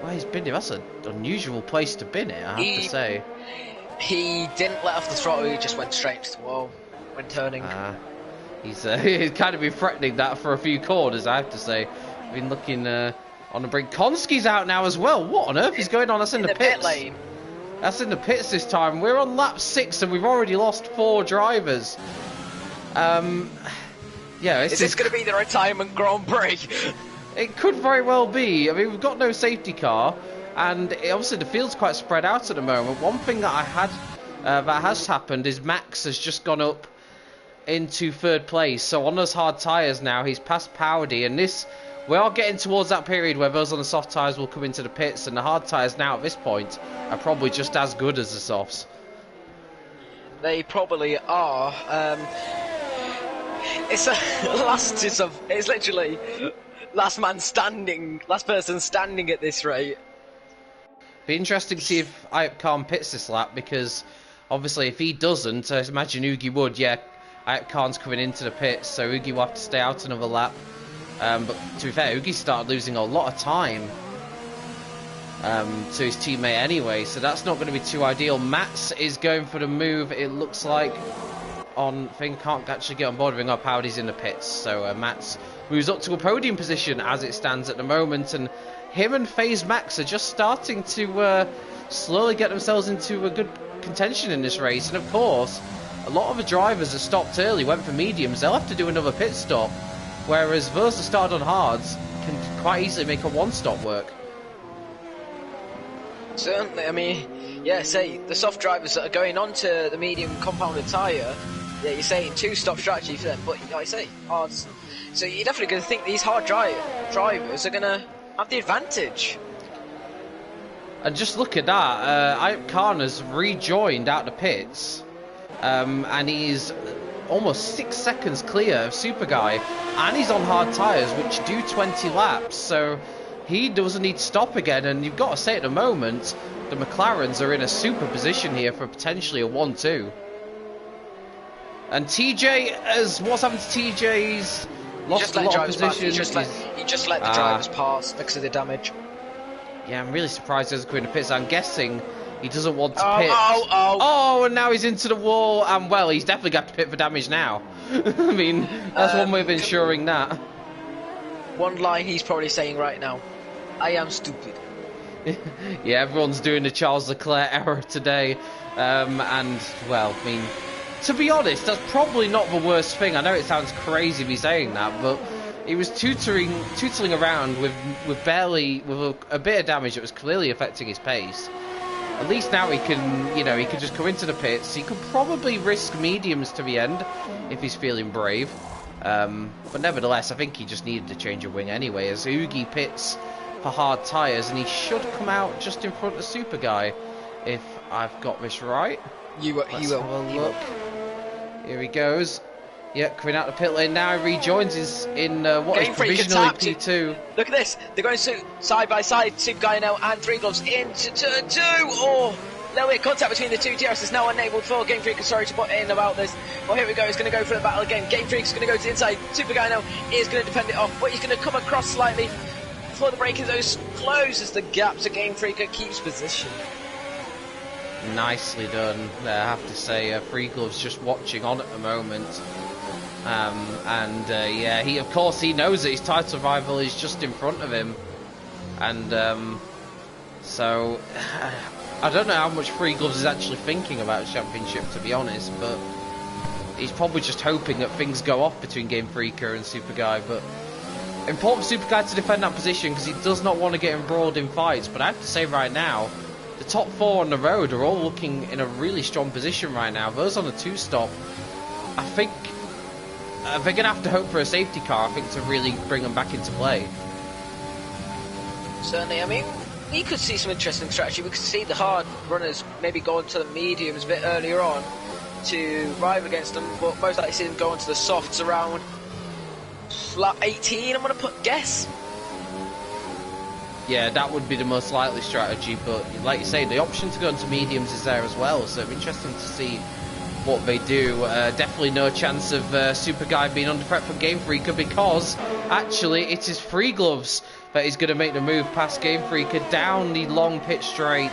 Well, he's binned it. That's an unusual place to bin it, I have to say. He didn't let off the throttle, he just went straight to the wall when turning. He's kind of been threatening that for a few corners, I have to say. Been looking on the brink. Konski's out now as well. What on earth is going on? That's in the pits. Pit lane. That's in the pits this time. We're on lap 6 and we've already lost 4 drivers. Yeah, is this going to be the retirement Grand Prix? It could very well be. I mean, we've got no safety car, and obviously the field's quite spread out at the moment. One thing that that has happened is Max has just gone up into 3rd place. So on those hard tyres now, he's past Powdy, and we are getting towards that period where those on the soft tyres will come into the pits, and the hard tyres now at this point are probably just as good as the softs. They probably are. It's literally last person standing at this rate. Be interesting to see if Ayub Khan pits this lap, because obviously if he doesn't, I imagine Ugi would. Yeah, Ayub Khan's coming into the pits, so Ugi will have to stay out another lap. But to be fair, Ugi started losing a lot of time to his teammate anyway, so that's not going to be too ideal. Mats is going for the move, it looks like, on thing. Can't actually get on board with our Powdy's in the pits, so Mats moves up to a podium position as it stands at the moment, and him and FaZe Max are just starting to slowly get themselves into a good contention in this race. And of course, a lot of the drivers that stopped early went for mediums. They'll have to do another pit stop, whereas those that started on hards can quite easily make a one-stop work. Certainly, I mean, yeah, say, the soft drivers that are going on to the medium compounded tyre, yeah, you're saying 2-stop strategy for them, but like I say, hards. So you're definitely going to think these hard drivers are going to have the advantage. And just look at that, Ayub Khan has rejoined out the pits, and he's almost 6 seconds clear of Super Guy, and he's on hard tyres which do 20 laps, so he doesn't need to stop again. And you've got to say at the moment the McLarens are in a super position here for potentially a 1-2. And TJ, what's happened to TJ's lost a lot of position. He just let the drivers pass because of the damage. Yeah, I'm really surprised he doesn't go in the pits. I'm guessing he doesn't want to pit. Oh, and now he's into the wall, and well, he's definitely got to pit for damage now. I mean, that's one way of ensuring that. One line he's probably saying right now: I am stupid. Yeah, everyone's doing the Charles Leclerc error today, and well, I mean, to be honest, that's probably not the worst thing. I know it sounds crazy me saying that, but he was tootling around with a bit of damage that was clearly affecting his pace. At least now he can, he can just come into the pits. He could probably risk mediums to the end if he's feeling brave. But nevertheless, I think he just needed to change a wing anyway, as Ugi pits for hard tyres, and he should come out just in front of Super Guy, if I've got this right. Let's have a look. Here he goes. Yeah, coming out the pit lane now. He rejoins in what is provisionally P2. Look at this. They're going side by side. Super Guy now and Three Gloves into turn 2. Oh, little bit of contact between the two. DRS is now enabled for Game Freak. Sorry to put in about this. Well, here we go. He's going to go for the battle again. Game Freak's going to go to the inside. Super Guy now is going to defend it off, but he's going to come across slightly before the braking zone closes the gap to Game Freak and keeps position. Nicely done, I have to say. Free Glove's just watching on at the moment. Yeah, he knows that his title rival is just in front of him. And so I don't know how much Free Gloves is actually thinking about the championship, to be honest, but he's probably just hoping that things go off between Game Freaker and Super Guy. But important for Super Guy to defend that position, because he does not want to get embroiled in fights. But I have to say right now, the top 4 on the road are all looking in a really strong position right now. Those on the 2-stop, I think they're going to have to hope for a safety car, I think, to really bring them back into play. Certainly, I mean, we could see some interesting strategy. We could see the hard runners maybe go into the mediums a bit earlier on to rival against them, but most likely see them go into the softs around lap 18, I'm going to guess. Yeah, that would be the most likely strategy, but like you say, the option to go into mediums is there as well, so it'll be interesting to see what they do. Definitely no chance of Super Guy being under threat from Game Freaker, because actually it is Free Gloves that is going to make the move past Game Freaker down the long pit straight.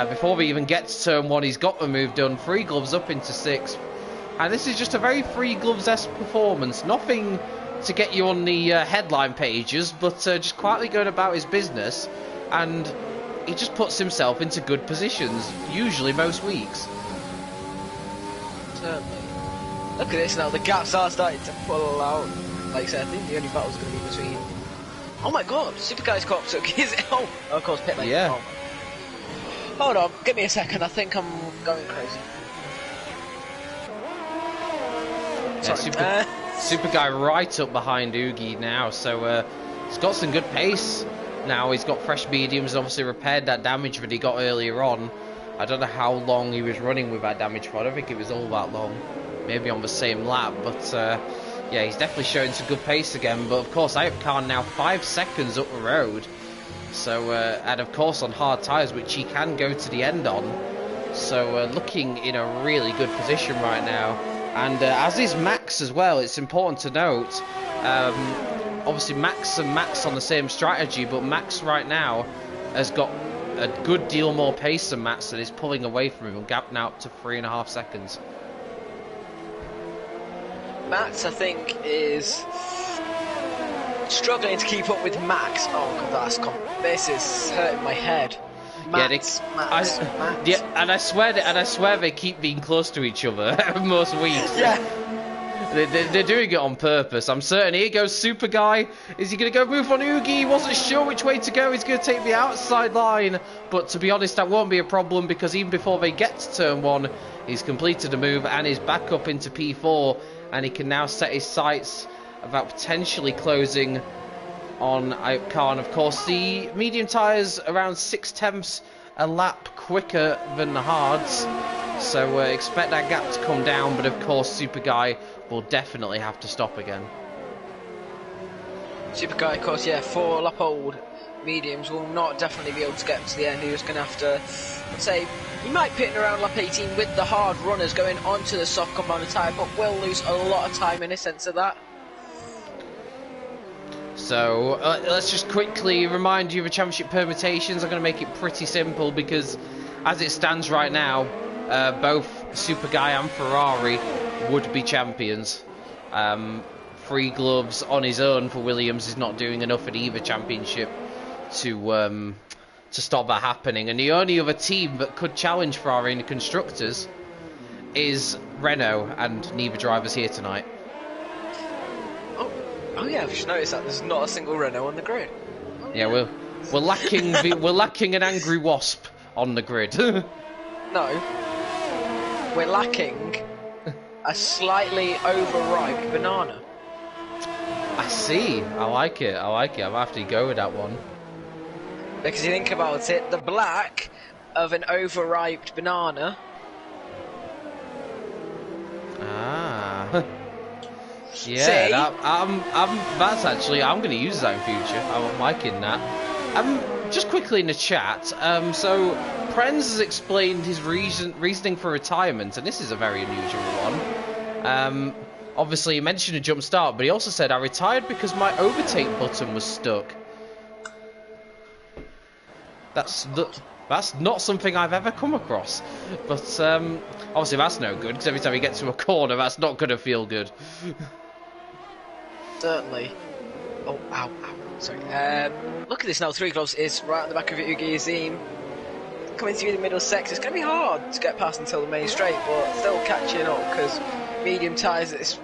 Before we even get to turn 1, he's got the move done. Free Gloves up into 6th. And this is just a very Free Gloves-esque performance. Nothing to get you on the headline pages, but just quietly going about his business. And he just puts himself into good positions, usually most weeks. Certainly. Look at this now, the gaps are starting to pull out. Like I said, I think the only battle's going to be between... Oh my god, Super Guy's caught up to... Oh, of course, pit lane. Yeah. Oh. Hold on, give me a second, I think I'm going crazy. Yeah, Super Guy right up behind Oogie now, so he's got some good pace now. He's got fresh mediums and obviously repaired that damage that he got earlier on. I don't know how long he was running with that damage for. I don't think it was all that long. Maybe on the same lap, but yeah, he's definitely showing some good pace again. But of course, Ayub Khan now 5 seconds up the road. So, and of course on hard tyres, which he can go to the end on. So looking in a really good position right now. And as is Max as well, it's important to note, obviously Max and Max on the same strategy, but Max right now has got a good deal more pace than Max and is pulling away from him and gap now up to 3.5 seconds. Max, I think, is struggling to keep up with Max. Oh god, this is hurting my head. Max, Max. Yeah, and I swear they keep being close to each other most weeks. Yeah. They're doing it on purpose. I'm certain. Here goes Super Guy. Is he going to go move on Oogie? He wasn't sure which way to go. He's going to take the outside line. But to be honest, that won't be a problem because even before they get to turn 1, he's completed a move and is back up into P4. And he can now set his sights about potentially closing on Ayub Khan. Of course, the medium tyres around 0.6 a lap quicker than the hards. So expect that gap to come down. But of course, Super Guy will definitely have to stop again. Super Guy, of course, yeah, 4 lap old mediums will not definitely be able to get to the end. He was going to have to, I'd say, he might pit in around lap 18 with the hard runners going onto the soft compounded tyre, but will lose a lot of time in a sense of that. So let's just quickly remind you of the championship permutations. I'm going to make it pretty simple because as it stands right now, both Super Guy and Ferrari would be champions. Free gloves on his own for Williams is not doing enough at either championship to stop that happening. And the only other team that could challenge Ferrari in the constructors is Renault, and neither driver's here tonight. Oh yeah, I've just noticed that there's not a single Renault on the grid. Oh, yeah, we're lacking we're lacking an angry wasp on the grid. No, we're lacking a slightly overripe banana. I see. I like it. I like it. I'll have to go with that one. Because you think about it, the black of an overripe banana. Ah. Yeah, that's actually, I'm going to use that in future. I'm liking that. Just quickly in the chat, so Prenz has explained his reasoning for retirement, and this is a very unusual one. Obviously, he mentioned a jump start, but he also said, I retired because my overtake button was stuck. That's not something I've ever come across. But obviously that's no good, because every time you get to a corner, that's not going to feel good. Certainly. Oh, ow, ow. Sorry. Look at this now. 3 gloves is right at the back of Ugi Azim. Coming through the middle sector. It's going to be hard to get past until the main straight, but still catching up because medium tyres at this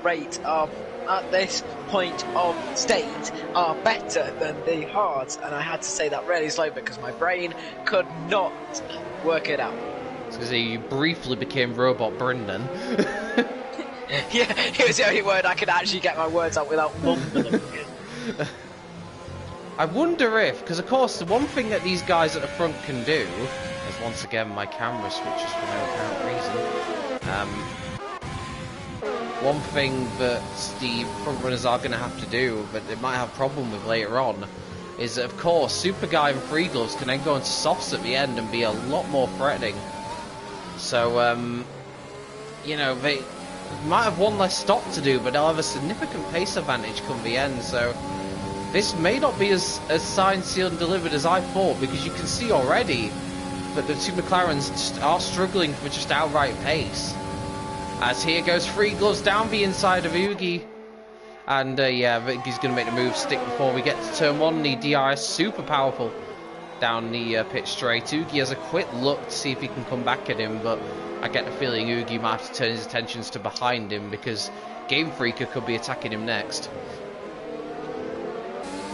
rate are, at this point of state, are better than the hards. And I had to say that really slow because my brain could not work it out. Because he briefly became Robot Brendan. Yeah, it was the only word I could actually get my words out without mumbling. I wonder if, because of course the one thing that these guys at the front can do, is once again my camera switches for no apparent reason, one thing that the front runners are going to have to do, but they might have a problem with later on, is that of course Super Guy and Free Gloves can then go into softs at the end and be a lot more threatening. So, you know, they might have one less stop to do, but they'll have a significant pace advantage come the end, so this may not be as signed, sealed and delivered as I thought, because you can see already that the two McLarens just are struggling for just outright pace. As here goes Free Gloves down the inside of Ugi, and yeah, he's going to make the move stick before we get to turn 1. The DRS super powerful down the pit straight. Ugi has a quick look to see if he can come back at him, but I get the feeling Ugi might have to turn his attentions to behind him because Game Freaker could be attacking him next.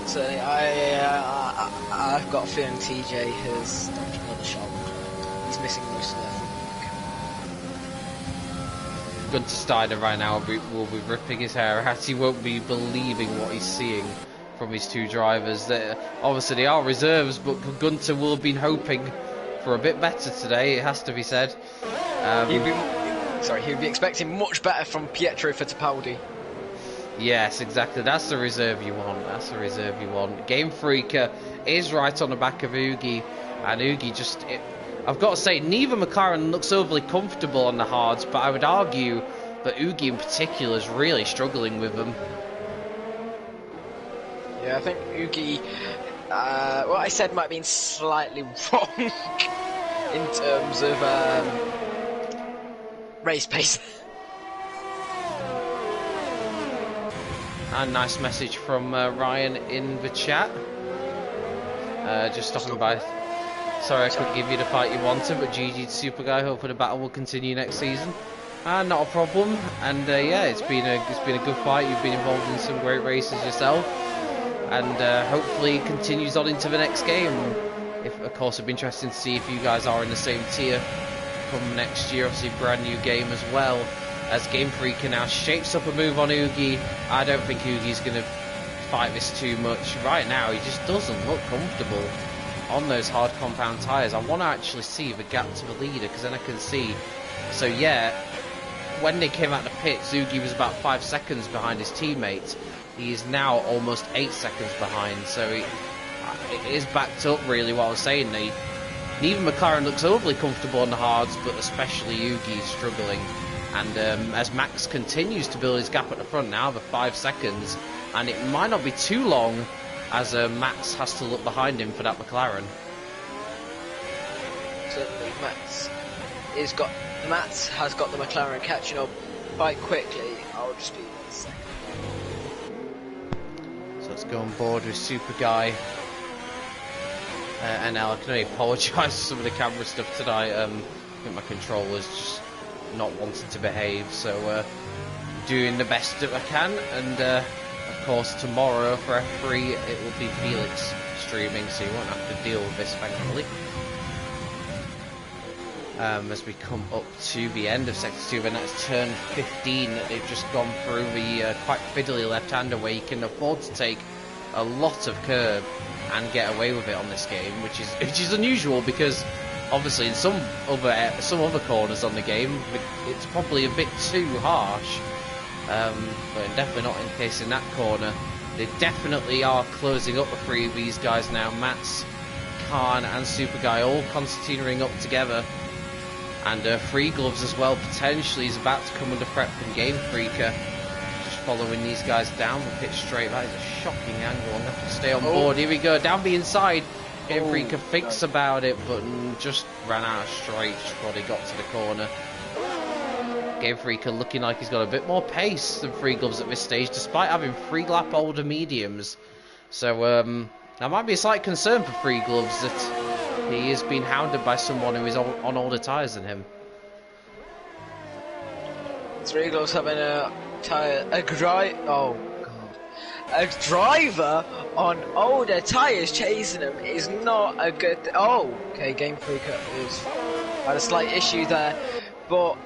So I've got a feeling TJ has done another shot. He's missing most of their feedback. Gunter Steiner right now will be ripping his hair out. He won't be believing what he's seeing from his two drivers. Obviously they are reserves, but Gunter will have been hoping for a bit better today, it has to be said. He'd be expecting much better from Pietro Fittipaldi. Yes, exactly. That's the reserve you want. That's the reserve you want. Game Freaker is right on the back of Ugi, and Ugi I've got to say, neither McLaren looks overly comfortable on the hards, but I would argue that Ugi in particular is really struggling with them. Yeah, I think Ugi, what I said might have been slightly wrong in terms of race pace. A nice message from Ryan in the chat. Just stopping by. Sorry I couldn't give you the fight you wanted, but GG to Super Guy. Hopefully the battle will continue next season. Not a problem. And yeah, it's been a good fight. You've been involved in some great races yourself, and hopefully it continues on into the next game. Of course, it'd be interesting to see if you guys are in the same tier come next year. Obviously, brand new game as well. As Game Freaker now shapes up a move on Ugi. I don't think Ugi's going to fight this too much. Right now, he just doesn't look comfortable on those hard compound tyres. I want to actually see the gap to the leader, because then I can see. So yeah, when they came out the pits, Ugi was about 5 seconds behind his teammate. He is now almost 8 seconds behind. So it is backed up, really, what I was saying. Neither McLaren looks overly comfortable on the hards, but especially Ugi is struggling. And as Max continues to build his gap at the front now, the 5 seconds, and it might not be too long as Max has to look behind him for that McLaren. Certainly, Max has got the McLaren catching up quite quickly. I'll just be 1 second. So let's go on board with Super Guy. And now I can only apologise for some of the camera stuff tonight. I think my controller's just not wanting to behave, so doing the best that I can. And of course tomorrow for F3 it will be Felix streaming, so you won't have to deal with this, thankfully. As we come up to the end of Sector 2, and that's turn 15 that they've just gone through, the quite fiddly left-hander where you can afford to take a lot of curb and get away with it on this game, which is unusual, because obviously in some other corners on the game it's probably a bit too harsh, but definitely not in the case in that corner. They definitely are closing up the three of these guys now. Mats, Khan and Super Guy all concertinaing up together, and Free Gloves as well potentially is about to come under prep from Game Freaker, just following these guys down the pit straight. That is a shocking angle. I'm going to have to stay on board. Here we go, down the inside. Game Freaker thinks about it, but just ran out of straight before they got to the corner. Game Freaker looking like he's got a bit more pace than Free Gloves at this stage, despite having 3 lap older mediums. So that might be a slight concern for Free Gloves, that he is being hounded by someone who is on older tyres than him. Free Gloves having a driver on older tyres chasing him is not a good okay, Game Freaker had a slight issue there, but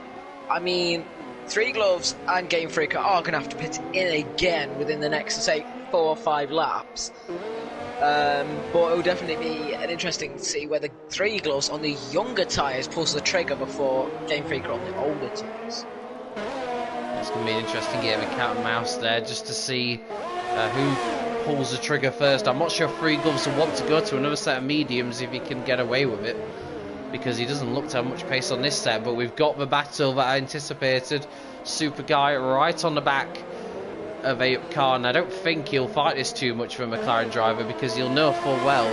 I mean, Three Gloves and Game Freaker are going to have to pit in again within the next, say, 4 or 5 laps. But it will definitely be interesting to see whether Three Gloves on the younger tyres pulls the trigger before Game Freaker on the older tyres. It's going to be an interesting game of cat and mouse there, just to see who pulls the trigger first. I'm not sure if Free Gloves will want to go to another set of mediums if he can get away with it, because he doesn't look to have much pace on this set. But we've got the battle that I anticipated. Super Guy right on the back of Ayup Khan. I don't think he'll fight this too much for a McLaren driver, because he'll know full well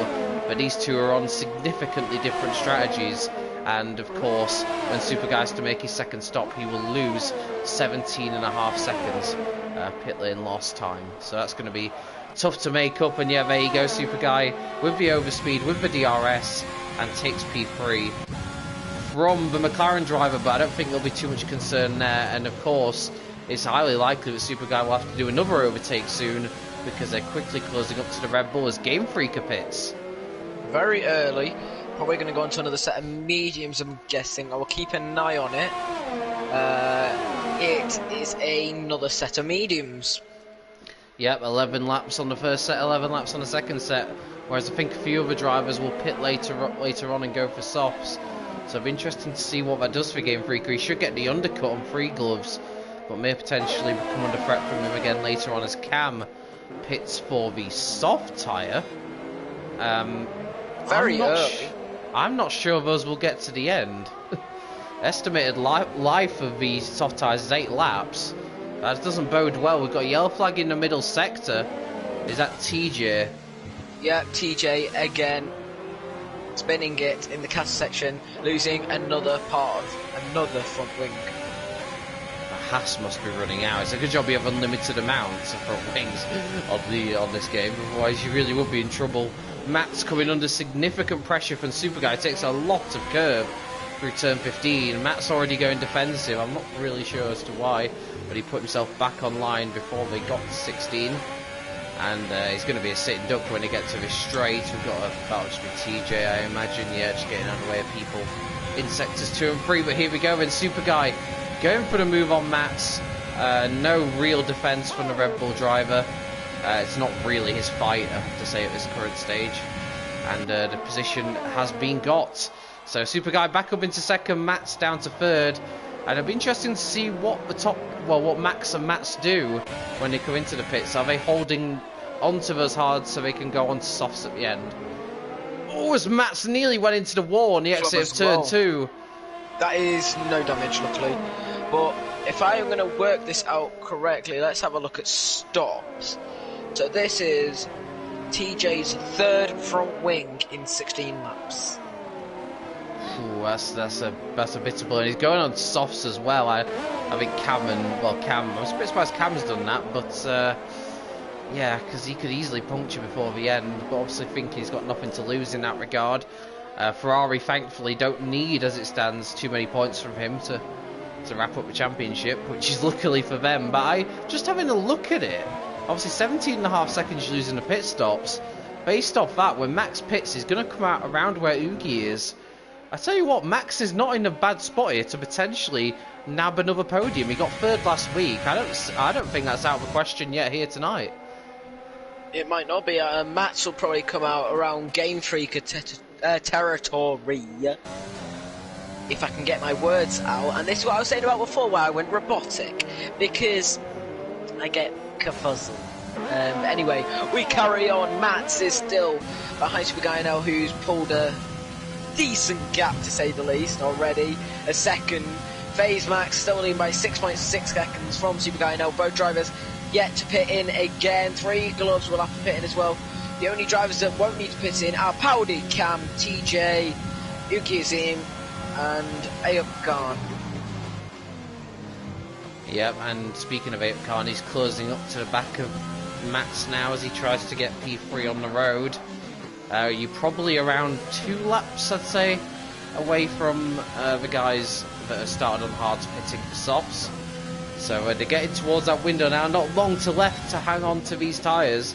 that these two are on significantly different strategies. And of course, when Super Guy has to make his second stop, he will lose 17.5 seconds pit lane lost time. So that's going to be tough to make up. And yeah, there you go, Super Guy with the overspeed, with the DRS, and takes P3 from the McLaren driver. But I don't think there'll be too much concern there. And of course, it's highly likely that Super Guy will have to do another overtake soon, because they're quickly closing up to the Red Bull as Game Freaker pits. Very early. Probably going to go on to another set of mediums, I'm guessing. I will keep an eye on it. It is another set of mediums. Yep, 11 laps on the first set, 11 laps on the second set. Whereas I think a few other drivers will pit later on and go for softs. So it'll be interesting to see what that does for Game Freaker. He should get the undercut on free gloves, but may potentially become under threat from him again later on as Cam pits for the soft tyre. Very early. I'm not sure those will get to the end. Estimated life of these soft tyres is 8 laps. That doesn't bode well. We've got a yellow flag in the middle sector. Is that TJ? Yeah, TJ again. Spinning it in the caster section, losing another part of another front wing. The Haas must be running out. It's a good job you have unlimited amounts of front wings on this game. Otherwise you really would be in trouble. Matt's coming under significant pressure from Super Guy. Takes a lot of curve through turn 15. Matt's already going defensive. I'm not really sure as to why, but he put himself back online before they got to 16. And he's going to be a sitting duck when he gets to this straight. We've got that'll just be TJ, I imagine. Yeah, just getting out of the way of people in sectors 2 and 3. But here we go, and Super Guy going for the move on Matt's. No real defense from the Red Bull driver. It's not really his fight, I have to say, at this current stage. And the position has been got. So Super Guy back up into second, Matt's down to third. And it'll be interesting to see what what Max and Mats do when they come into the pits. Are they holding onto those hard so they can go on to softs at the end? Oh, as Mats nearly went into the wall on the exit of turn 2. That is no damage, luckily. But if I am going to work this out correctly, let's have a look at stops. So this is TJ's third front wing in 16 laps. Ooh, that's a bit of blood. He's going on softs as well. I think Cam, I was a bit surprised Cam's done that, but yeah, because he could easily puncture before the end. But obviously, think he's got nothing to lose in that regard. Ferrari, thankfully, don't need, as it stands, too many points from him to wrap up the championship, which is luckily for them. But just having a look at it, obviously 17.5 seconds losing the pit stops. Based off that, when Max pits, he's going to come out around where Oogie is. I tell you what, Max is not in a bad spot here to potentially nab another podium. He got third last week. I don't think that's out of the question yet here tonight. It might not be. Mats will probably come out around Game Freaker territory, if I can get my words out. And this is what I was saying about before, where I went robotic, because I get kerfuzzled. Anyway, we carry on. Mats is still behind Super Guy now, who's pulled a decent gap, to say the least, already. A second. Phase Max still leading by 6.6 seconds from Super Guy now. Both drivers yet to pit in again. 3 gloves will have to pit in as well. The only drivers that won't need to pit in are Powdy, Cam, TJ, Yuki Azim, and Ayub Khan. Yep, and speaking of Ayub Khan, he's closing up to the back of Mats now as he tries to get P3 on the road. You're probably around 2 laps, I'd say, away from the guys that have started on hards pitting for softs. So they're getting towards that window now, not long to left to hang on to these tyres.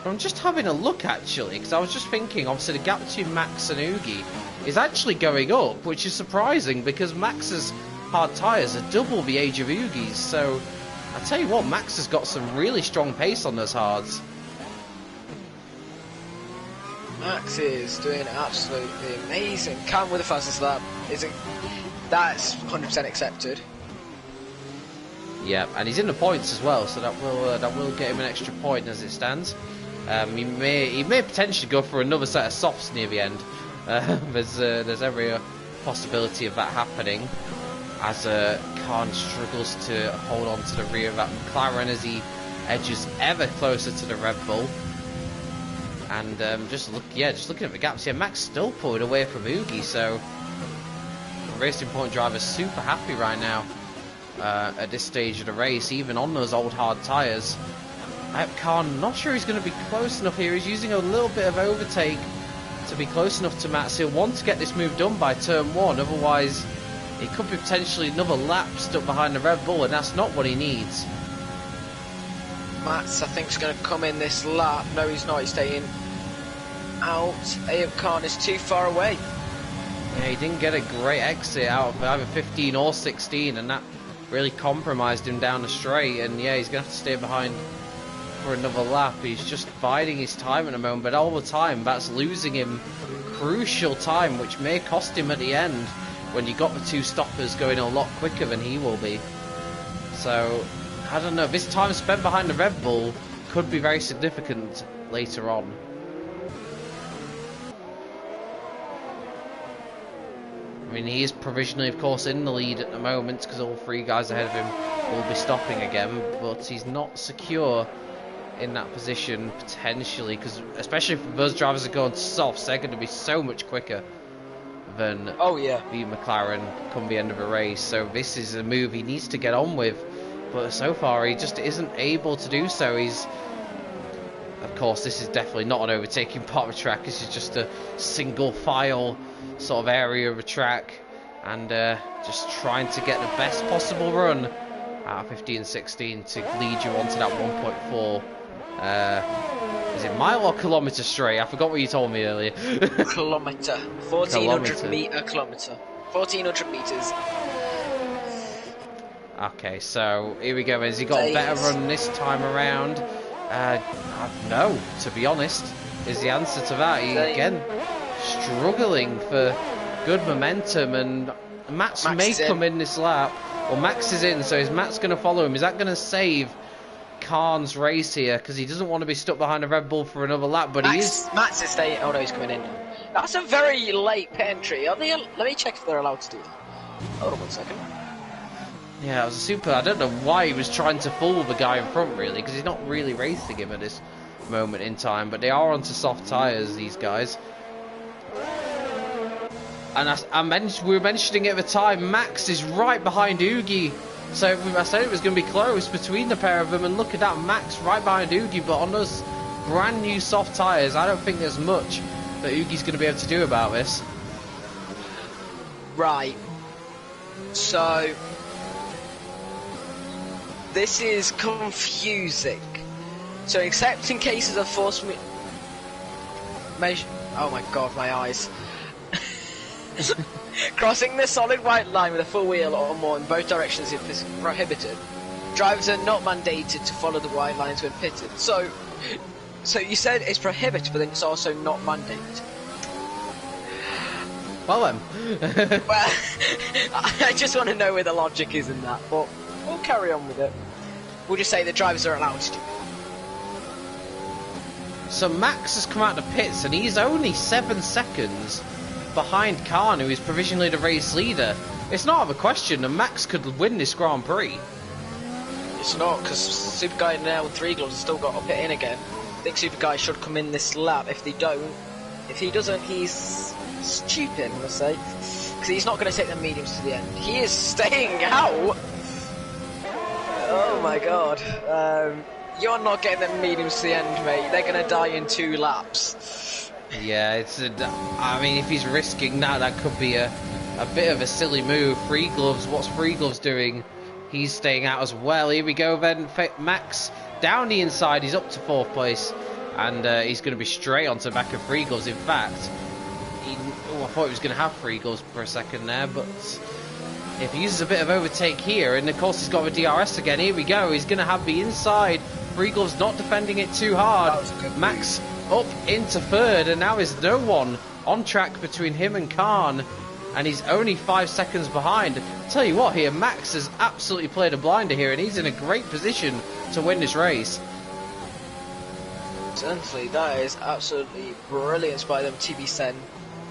But I'm just having a look, actually, because I was just thinking, obviously the gap between Max and Oogie is actually going up, which is surprising because Max's hard tyres are double the age of Oogie's. So I tell you what, Max has got some really strong pace on those hards. Max is doing absolutely amazing. Cam with the fastest lap. That's 100% accepted. Yeah, and he's in the points as well, so that will get him an extra point as it stands. He may potentially go for another set of softs near the end. There's every possibility of that happening, as Khan struggles to hold on to the rear of that McLaren as he edges ever closer to the Red Bull. And just looking at the gaps here, Max still pulled away from Oogie, so Racing Point driver's super happy right now at this stage of the race, even on those old hard tyres. Khan, not sure he's going to be close enough here. He's using a little bit of overtake to be close enough to Max. He'll want to get this move done by turn 1, otherwise it could be potentially another lap stuck behind the Red Bull, and that's not what he needs. Mats, I think, is going to come in this lap. No, he's not. He's staying out. Ayub Khan is too far away. Yeah, he didn't get a great exit out of either 15 or 16, and that really compromised him down the straight. And yeah, he's going to have to stay behind for another lap. He's just biding his time at the moment, but all the time that's losing him crucial time, which may cost him at the end when you got the 2 stoppers going a lot quicker than he will be. So I don't know, this time spent behind the Red Bull could be very significant later on. I mean, he is provisionally, of course, in the lead at the moment because all 3 guys ahead of him will be stopping again, but he's not secure in that position potentially, because especially if those drivers are going to softs, they're going to be so much quicker than the McLaren come the end of a race. So this is a move he needs to get on with, but so far he just isn't able to do so. He's, of course, this is definitely not an overtaking part of the track. This is just a single file sort of area of a track, and just trying to get the best possible run out of 15 and 16 to lead you onto that 1.4 is it mile or kilometre straight? I forgot what you told me earlier. Kilometre. 1400 metre kilometre. 1400 metres. Okay, so here we go. Has he got a better run this time around? No, to be honest, is the answer to that. He, again, struggling for good momentum, and Max may come in this lap. Well, Max is in, so is Max going to follow him? Is that going to save Khan's race here? Because he doesn't want to be stuck behind a Red Bull for another lap, but he is... Max is staying... Oh no, he's coming in. That's a very late pit entry. Are they... Let me check if they're allowed to do that. Hold on 1 second. Yeah, it was a super... I don't know why he was trying to fool the guy in front, really, because he's not really racing him at this moment in time, but they are onto soft tyres, these guys. And we were mentioning it at the time, Max is right behind Ugi. So I said it was going to be close between the pair of them, and look at that, Max right behind Ugi, but on those brand new soft tyres, I don't think there's much that Ugi's going to be able to do about this. Right. So this is confusing. So except in cases of force measure... Oh my god, my eyes. Crossing the solid white line with a full wheel or more in both directions is prohibited. Drivers are not mandated to follow the white lines when pitted. So you said it's prohibited, but then it's also not mandated. Well then. Well, I just want to know where the logic is in that, but we'll carry on with it. We'll just say the drivers are allowed to do it. So Max has come out of the pits, and he's only 7 seconds behind Khan, who is provisionally the race leader. It's not of a question that Max could win this Grand Prix. It's not, because Super Guy now with 3 gloves has still got to pit in again. I think Super Guy should come in this lap. If he doesn't, he's stupid, I'm going to say. Because he's not going to take the mediums to the end. He is staying out! Oh my god. You're not getting the mediums to the end, mate. They're going to die in 2 laps. Yeah, I mean, if he's risking that could be a bit of a silly move. Free gloves, what's Free Gloves doing? He's staying out as well. Here we go then. Max down the inside. He's up to 4th place. And he's going to be straight onto the back of Free Gloves. In fact, I thought he was going to have Free Gloves for a second there, but if he uses a bit of overtake here, and of course he's got the DRS again, here we go. He's going to have the inside. Free Gloves not defending it too hard. Max up into 3rd, and now there's no one on track between him and Khan, and he's only 5 seconds behind. Tell you what here, Max has absolutely played a blinder here, and he's in a great position to win this race. Certainly, that is absolutely brilliant by them. TB10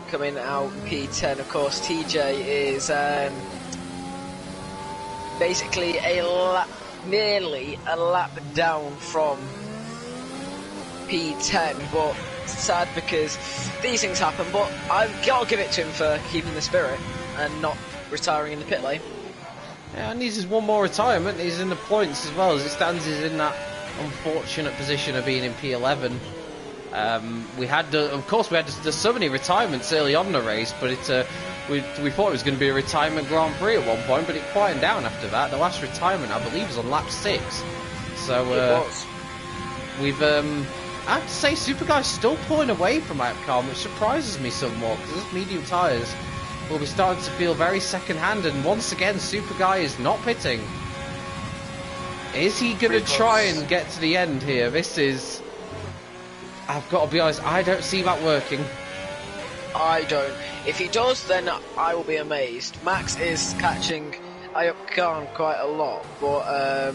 coming out P10. Of course, TJ is basically nearly a lap down from P10, but it's sad because these things happen, but I've got to give it to him for keeping the spirit and not retiring in the pit lane. Yeah, and he's one more retirement. He's in the points as well. As it stands, he's in that unfortunate position of being in P11. Of course, we had so many retirements early on in the race, but we thought it was going to be a retirement Grand Prix at one point, but it quieted down after that. The last retirement, I believe, was on lap 6. So we've, I have to say, Super Guy's still pulling away from Epcom, which surprises me somewhat, because his medium tyres will be starting to feel very second-hand, and once again, Super Guy is not pitting. Is he going to try and get to the end here? I've got to be honest, I don't see that working. I don't. If he does, then I will be amazed. Max is catching Ayub Khan quite a lot, but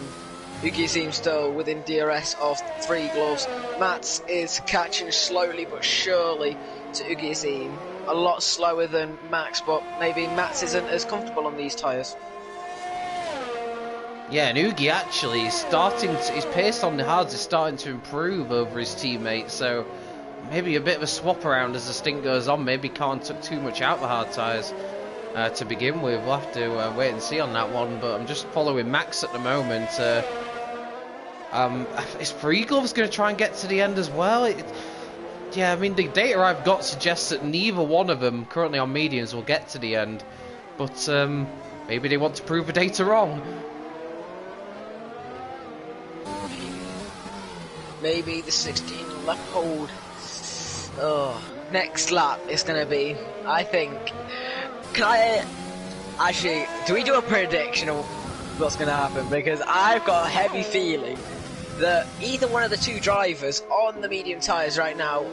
Yuki seems still within DRS of 3 gloves. Mats is catching slowly but surely to Ugi. A lot slower than Max, but maybe Mats isn't as comfortable on these tyres. Yeah, and Ugi actually is his pace on the hards is starting to improve over his teammates, so maybe a bit of a swap around as the stint goes on. Maybe Khan took too much out the hard tyres to begin with. We'll have to wait and see on that one, but I'm just following Max at the moment. Is Free Gloves going to try and get to the end as well? Yeah, I mean, the data I've got suggests that neither one of them currently on mediums will get to the end, but maybe they want to prove the data wrong. Maybe the 16 lap hold. Oh, next lap is going to be, I think... do we do a prediction of what's going to happen? Because I've got a heavy feeling that either one of the two drivers on the medium tyres right now,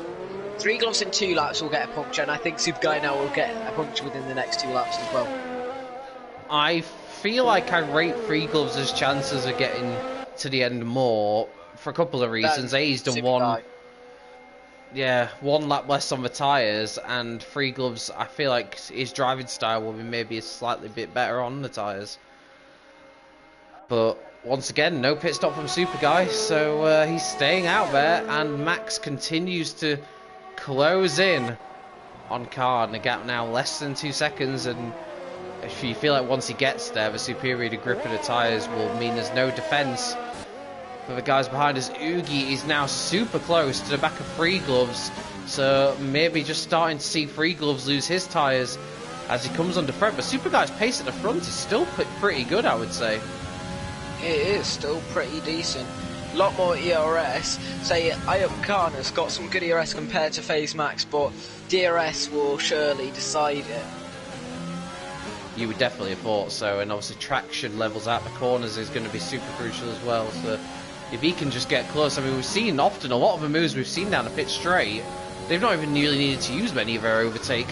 3 gloves in 2 laps will get a puncture, and I think Super Guy now will get a puncture within the next 2 laps as well. I feel like I rate 3 gloves' chances of getting to the end more for a couple of reasons. He's done one lap less on the tyres, and 3 gloves, I feel like his driving style will be maybe a slightly bit better on the tyres. But once again, no pit stop from Super Guy, so he's staying out there, and Max continues to close in on Khan. The gap now less than 2 seconds, and if you feel like once he gets there, the superior grip of the tyres will mean there's no defence for the guys behind us. Ugi is now super close to the back of 3 gloves, so maybe just starting to see 3 gloves lose his tyres as he comes under threat. But Super Guy's pace at the front is still pretty good, I would say. It is still pretty decent. A lot more ERS. Say Ayub Khan has got some good ERS compared to FaZe Max, but DRS will surely decide it. You would definitely have thought so, and obviously traction levels out the corners is going to be super crucial as well. So if he can just get close, I mean, we've seen often a lot of the moves we've seen down the pit straight, they've not even nearly needed to use many of their overtake.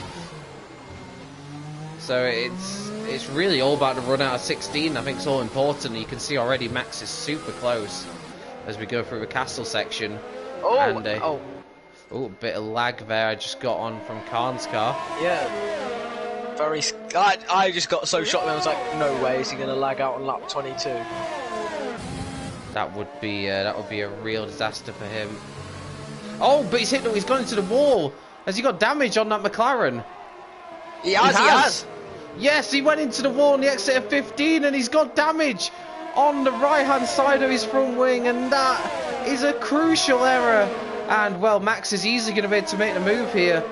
So it's really all about the run out of 16. I think it's all important. You can see already Max is super close as we go through the castle section. A bit of lag there I just got on from Khan's car. Yeah. I just got so shocked. I was like, no way is he going to lag out on lap 22. That would be a real disaster for him. Oh, but he's gone into the wall. Has he got damage on that McLaren? He has. Yes, he went into the wall on the exit of 15, and he's got damage on the right-hand side of his front wing, and that is a crucial error. And well, Max is easily going to be able to make the move here.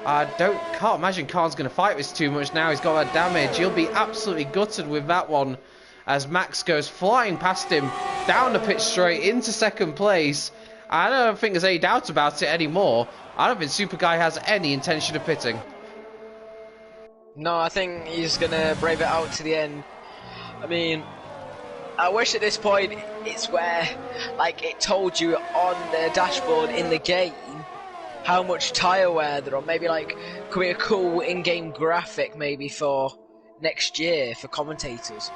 I can't imagine Khan's going to fight this too much now. He's got that damage. He'll be absolutely gutted with that one as Max goes flying past him down the pit straight into second place. I don't think there's any doubt about it anymore. I don't think Super Guy has any intention of pitting. No, I think he's going to brave it out to the end. I mean, I wish at this point it's where, like, it told you on the dashboard in the game how much tyre wear there are. Maybe, like, could be a cool in-game graphic maybe for next year for commentators.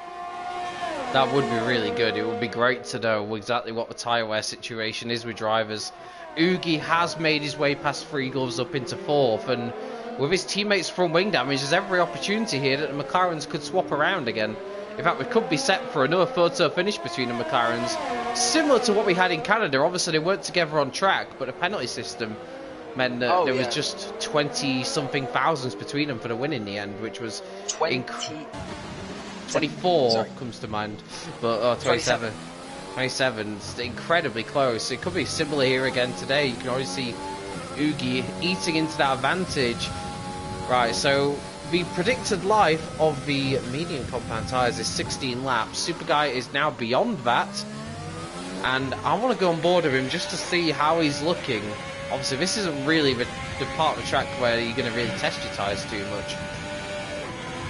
That would be really good. It would be great to know exactly what the tyre wear situation is with drivers. Ugi has made his way past 3 gloves up into 4th, and with his teammates' front wing damage, there's every opportunity here that the McLarens could swap around again. In fact, we could be set for another photo finish between the McLarens, similar to what we had in Canada. Obviously, they weren't together on track, but the penalty system meant that there was just 20-something thousands between them for the win in the end, which was 24 Sorry. comes to mind, but 27. 27, it's incredibly close. It could be similar here again today. You can already see Oogie eating into that advantage. Right, so the predicted life of the medium compound tyres is 16 laps. Super Guy is now beyond that, and I want to go on board with him just to see how he's looking. Obviously, this isn't really the part of the track where you're going to really test your tyres too much.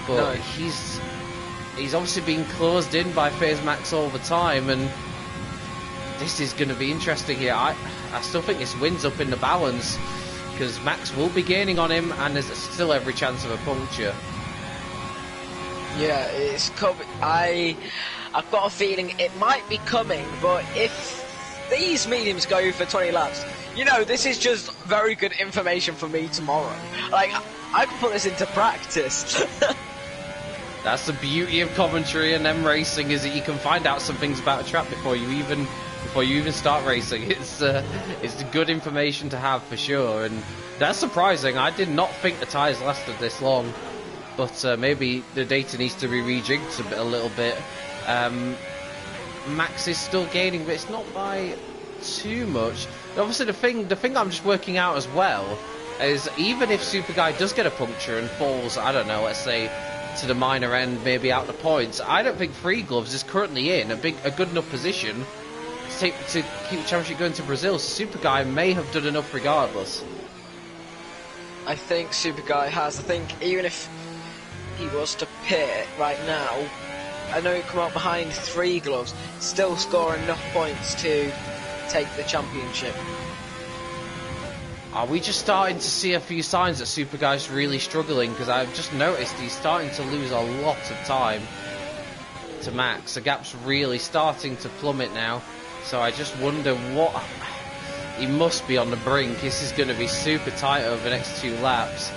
But No. he's obviously being closed in by FaZe Max all the time, and this is going to be interesting here. I still think this wins up in the balance, because Max will be gaining on him, and there's still every chance of a puncture. Yeah, it's coming. I've got a feeling it might be coming, but if these mediums go for 20 laps, you know, this is just very good information for me tomorrow. Like, I can put this into practice. That's the beauty of commentary and them racing, is that you can find out some things about a track before you even start racing. It's good information to have for sure, and that's surprising. I did not think the tyres lasted this long, but maybe the data needs to be rejigged a little bit. Max is still gaining, but it's not by too much. Obviously, the thing I'm just working out as well is, even if Super Guy does get a puncture and falls, I don't know, let's say to the minor end, maybe out the points, I don't think Free Gloves is currently in a good enough position to keep the championship going to Brazil. So Super Guy may have done enough regardless. I think Super Guy has. I think even if he was to pit right now, I know he'd come out behind Free Gloves, still score enough points to take the championship. Are we just starting to see a few signs that Super Guy's really struggling? Because I've just noticed he's starting to lose a lot of time to Max. The gap's really starting to plummet now. So I just wonder what... He must be on the brink. This is going to be super tight over the next 2 laps.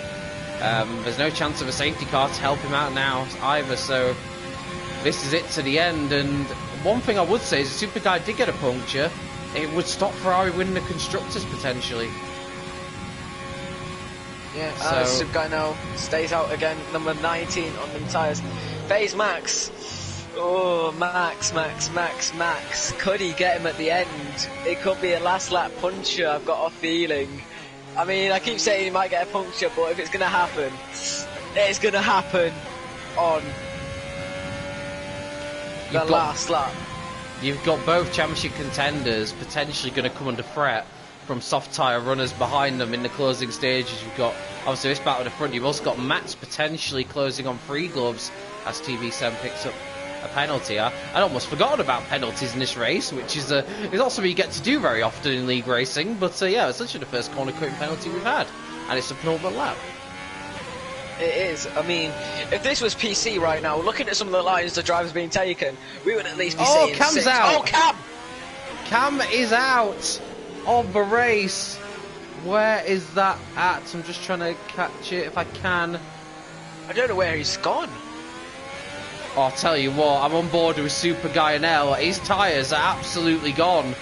There's no chance of a safety car to help him out now either, so this is it to the end. And one thing I would say is if Super Guy did get a puncture, it would stop Ferrari winning the Constructors potentially. Yeah, so Super Guy now stays out again, number 19 on them tyres. FaZe Max. Oh, Max. Could he get him at the end? It could be a last lap puncture, I've got a feeling. I mean, I keep saying he might get a puncture, but if it's going to happen, it's going to happen on the last lap. You've got both championship contenders potentially going to come under threat from soft tyre runners behind them in the closing stages. You've got, obviously, this battle at the front. You've also got Max potentially closing on Free Gloves as TV7 picks up a penalty. I'd almost forgotten about penalties in this race, which is not something you get to do very often in league racing. But yeah, it's literally the first corner cutting penalty we've had, and it's a penultimate lap. It is. I mean, if this was PC right now, looking at some of the lines the drivers being taken, we would at least be seeing Cam's 6. out. Oh, Cam! Cam is out of the race. Where is that at? I'm just trying to catch it if I can. I don't know where he's gone. Oh, I'll tell you what, I'm on board with Super Guy and L. His tyres are absolutely gone.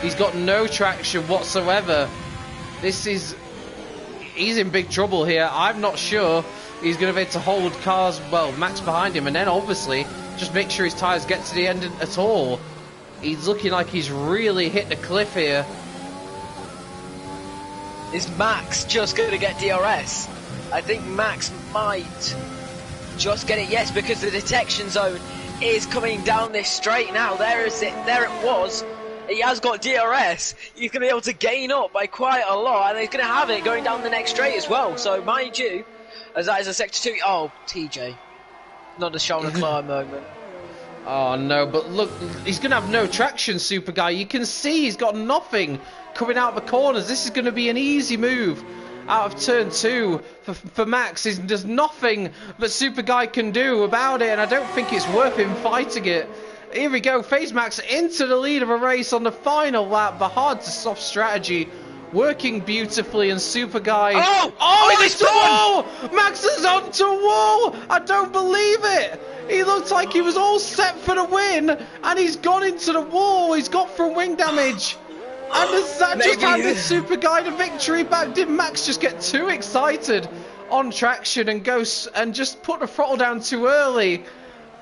He's got no traction whatsoever. He's in big trouble here. I'm not sure he's going to be able to hold cars, well, Max behind him, and then obviously just make sure his tyres get to the end at all. He's looking like he's really hit the cliff here. Is Max just going to get DRS? I think Max might just get it, yes, because the detection zone is coming down this straight now. There it was. He has got DRS. He's going to be able to gain up by quite a lot, and he's going to have it going down the next straight as well. So, mind you, as that is a sector 2. Oh, TJ. Not a shoulder climb moment. Oh no, but look, he's going to have no traction, Super Guy. You can see he's got nothing coming out of the corners. This is going to be an easy move out of turn 2 for Max. There's nothing that Super Guy can do about it, and I don't think it's worth him fighting it. Here we go, FaZe Max into the lead of a race on the final lap. The hard to soft strategy working beautifully, and Super Guy... It's the wall! Max is onto wall! I don't believe it! He looked like he was all set for the win, and he's gone into the wall. He's got front wing damage. And has that just handed Super Guy the victory back? Did Max just get too excited on traction and go and just put the throttle down too early?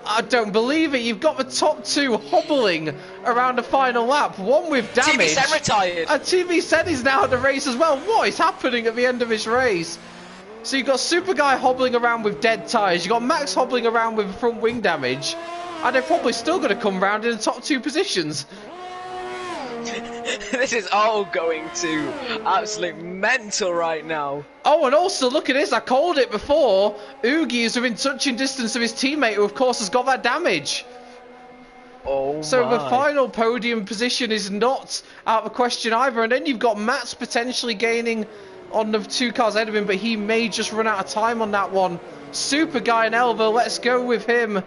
I don't believe it. You've got the top two hobbling around the final lap. One with damage. TV retired. And TV said he's now at the race as well. What is happening at the end of his race? So you've got Super Guy hobbling around with dead tyres. You've got Max hobbling around with front wing damage. And they're probably still going to come round in the top two positions. This is all going to absolute mental right now. Oh, and also, look at this. I called it before. Oogie is within touching distance of his teammate, who, of course, has got that damage. Oh, so my. The final podium position is not out of the question either. And then you've got Matt's potentially gaining on the two cars ahead of him, but he may just run out of time on that one. Super Guy and Elva, let's go with him.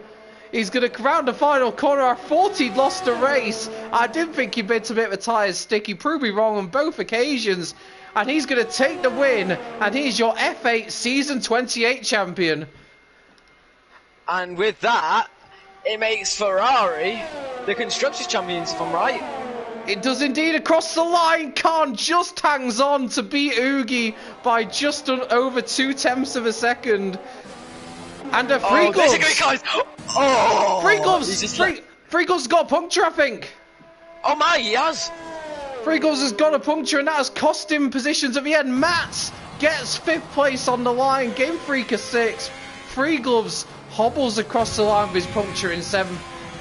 He's going to round the final corner. I thought he'd lost the race. I did think he'd been a bit of a tyres stick. He proved me wrong on both occasions. And he's going to take the win. And he's your F8 Season 28 champion. And with that, it makes Ferrari the Constructors' champions, if I'm right. It does indeed. Across the line, Khan just hangs on to beat Oogie by just over 0.2 of a second. And a free gloves. Oh, free gloves. Free gloves has got a puncture, I think. Oh my, he has. Free gloves has got a puncture, and that has cost him positions at the end. Matt gets 5th place on the line. Game Freaker 6th. Free gloves hobbles across the line with his puncture in 7th.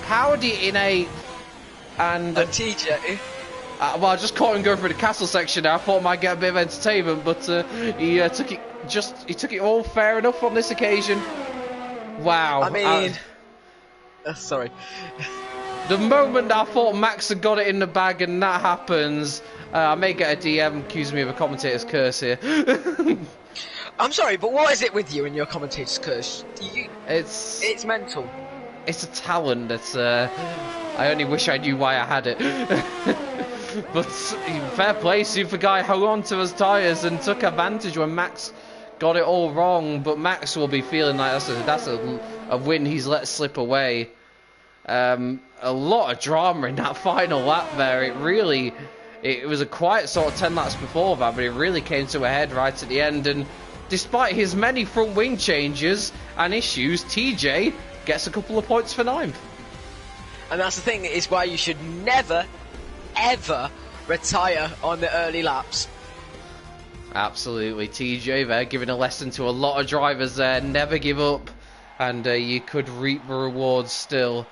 Howdy in 8th. And TJ. Well, I just caught him going through the castle section now. I thought I might get a bit of entertainment, but he took it all fair enough on this occasion. Wow. I mean, sorry. The moment I thought Max had got it in the bag and that happens, I may get a DM accusing me of a commentator's curse here. I'm sorry, but what is it with you and your commentator's curse? It's mental. It's a talent that's, I only wish I knew why I had it. But fair play, Super Guy hung on to his tyres and took advantage when Max got it all wrong. But Max will be feeling like that's a win he's let slip away. A lot of drama in that final lap there. It was a quiet sort of 10 laps before that, but it really came to a head right at the end. And despite his many front wing changes and issues, TJ gets a couple of points for 9th. And that's the thing, is why you should never, ever retire on the early laps. Absolutely, TJ there giving a lesson to a lot of drivers there. Never give up, and you could reap the rewards still.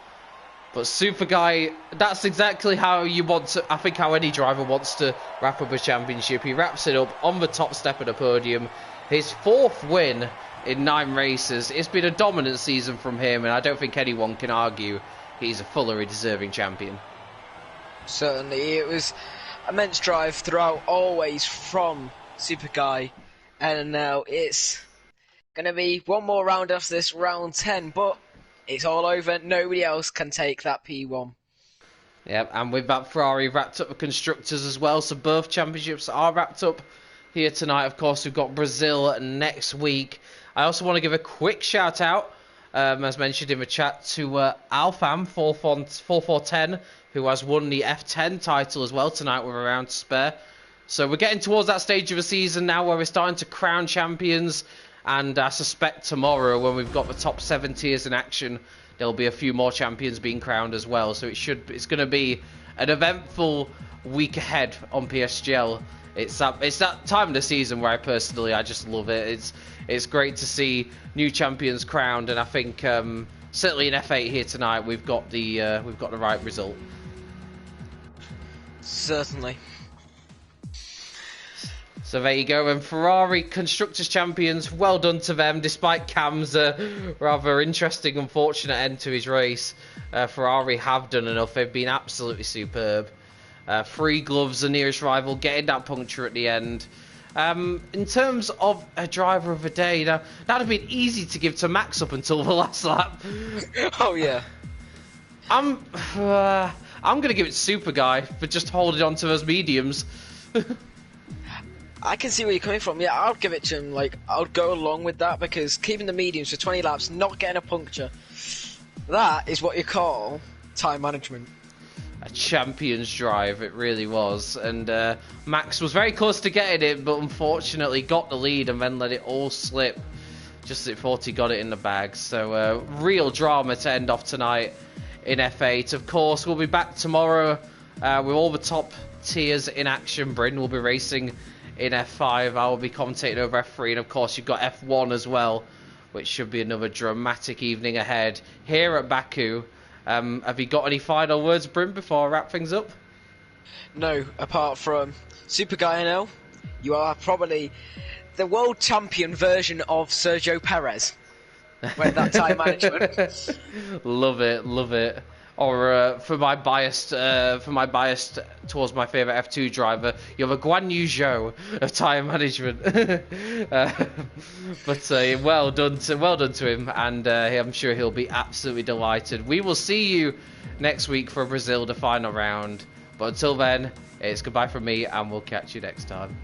But Super Guy, that's exactly how you want to, I think how any driver wants to wrap up a championship. He wraps it up on the top step of the podium. His 4th win in 9 races. It's been a dominant season from him, and I don't think anyone can argue he's a fully deserving champion. Certainly, it was immense drive throughout, always from Super Guy, and now it's going to be one more round after this, round 10, but it's all over. Nobody else can take that P1. Yep, and with that, Ferrari wrapped up the Constructors as well, so both championships are wrapped up here tonight. Of course, we've got Brazil next week. I also want to give a quick shout out, as mentioned in the chat, to Alfam 4410, who has won the F10 title as well tonight with a round to spare. So we're getting towards that stage of the season now where we're starting to crown champions, and I suspect tomorrow, when we've got the top 7 tiers in action, there'll be a few more champions being crowned as well. So it's going to be an eventful week ahead on PSGL. It's that time of the season where I just love it. It's great to see new champions crowned, and I think certainly in F8 here tonight we've got the right result. Certainly. So there you go, and Ferrari Constructors champions, well done to them, despite Cam's rather interesting, unfortunate end to his race. Ferrari have done enough, they've been absolutely superb. 3 gloves, the nearest rival, getting that puncture at the end. In terms of a driver of the day, now, that'd have been easy to give to Max up until the last lap. Oh yeah. I'm going to give it to Super Guy for just holding on to those mediums. I can see where you're coming from. Yeah, I'll give it to him. Like, I'll go along with that, because keeping the mediums for 20 laps, not getting a puncture, that is what you call time management. champion's drive. It really was. And Max was very close to getting it, but unfortunately got the lead and then let it all slip just as it thought he got it in the bag. So real drama to end off tonight in F8. Of course, we'll be back tomorrow with all the top tiers in action. Bryn will be racing in F5. I will be commentating over F3. And of course, you've got F1 as well, which should be another dramatic evening ahead here at Baku. Have you got any final words, Bryn, before I wrap things up? No, apart from Super Guy NL, you are probably the world champion version of Sergio Perez when that time management. Love it, love it. Or for my bias towards my favourite F2 driver, you have a Guan Yu Zhou of tyre management. But well done to him, and I'm sure he'll be absolutely delighted. We will see you next week for Brazil, the final round. But until then, it's goodbye from me, and we'll catch you next time.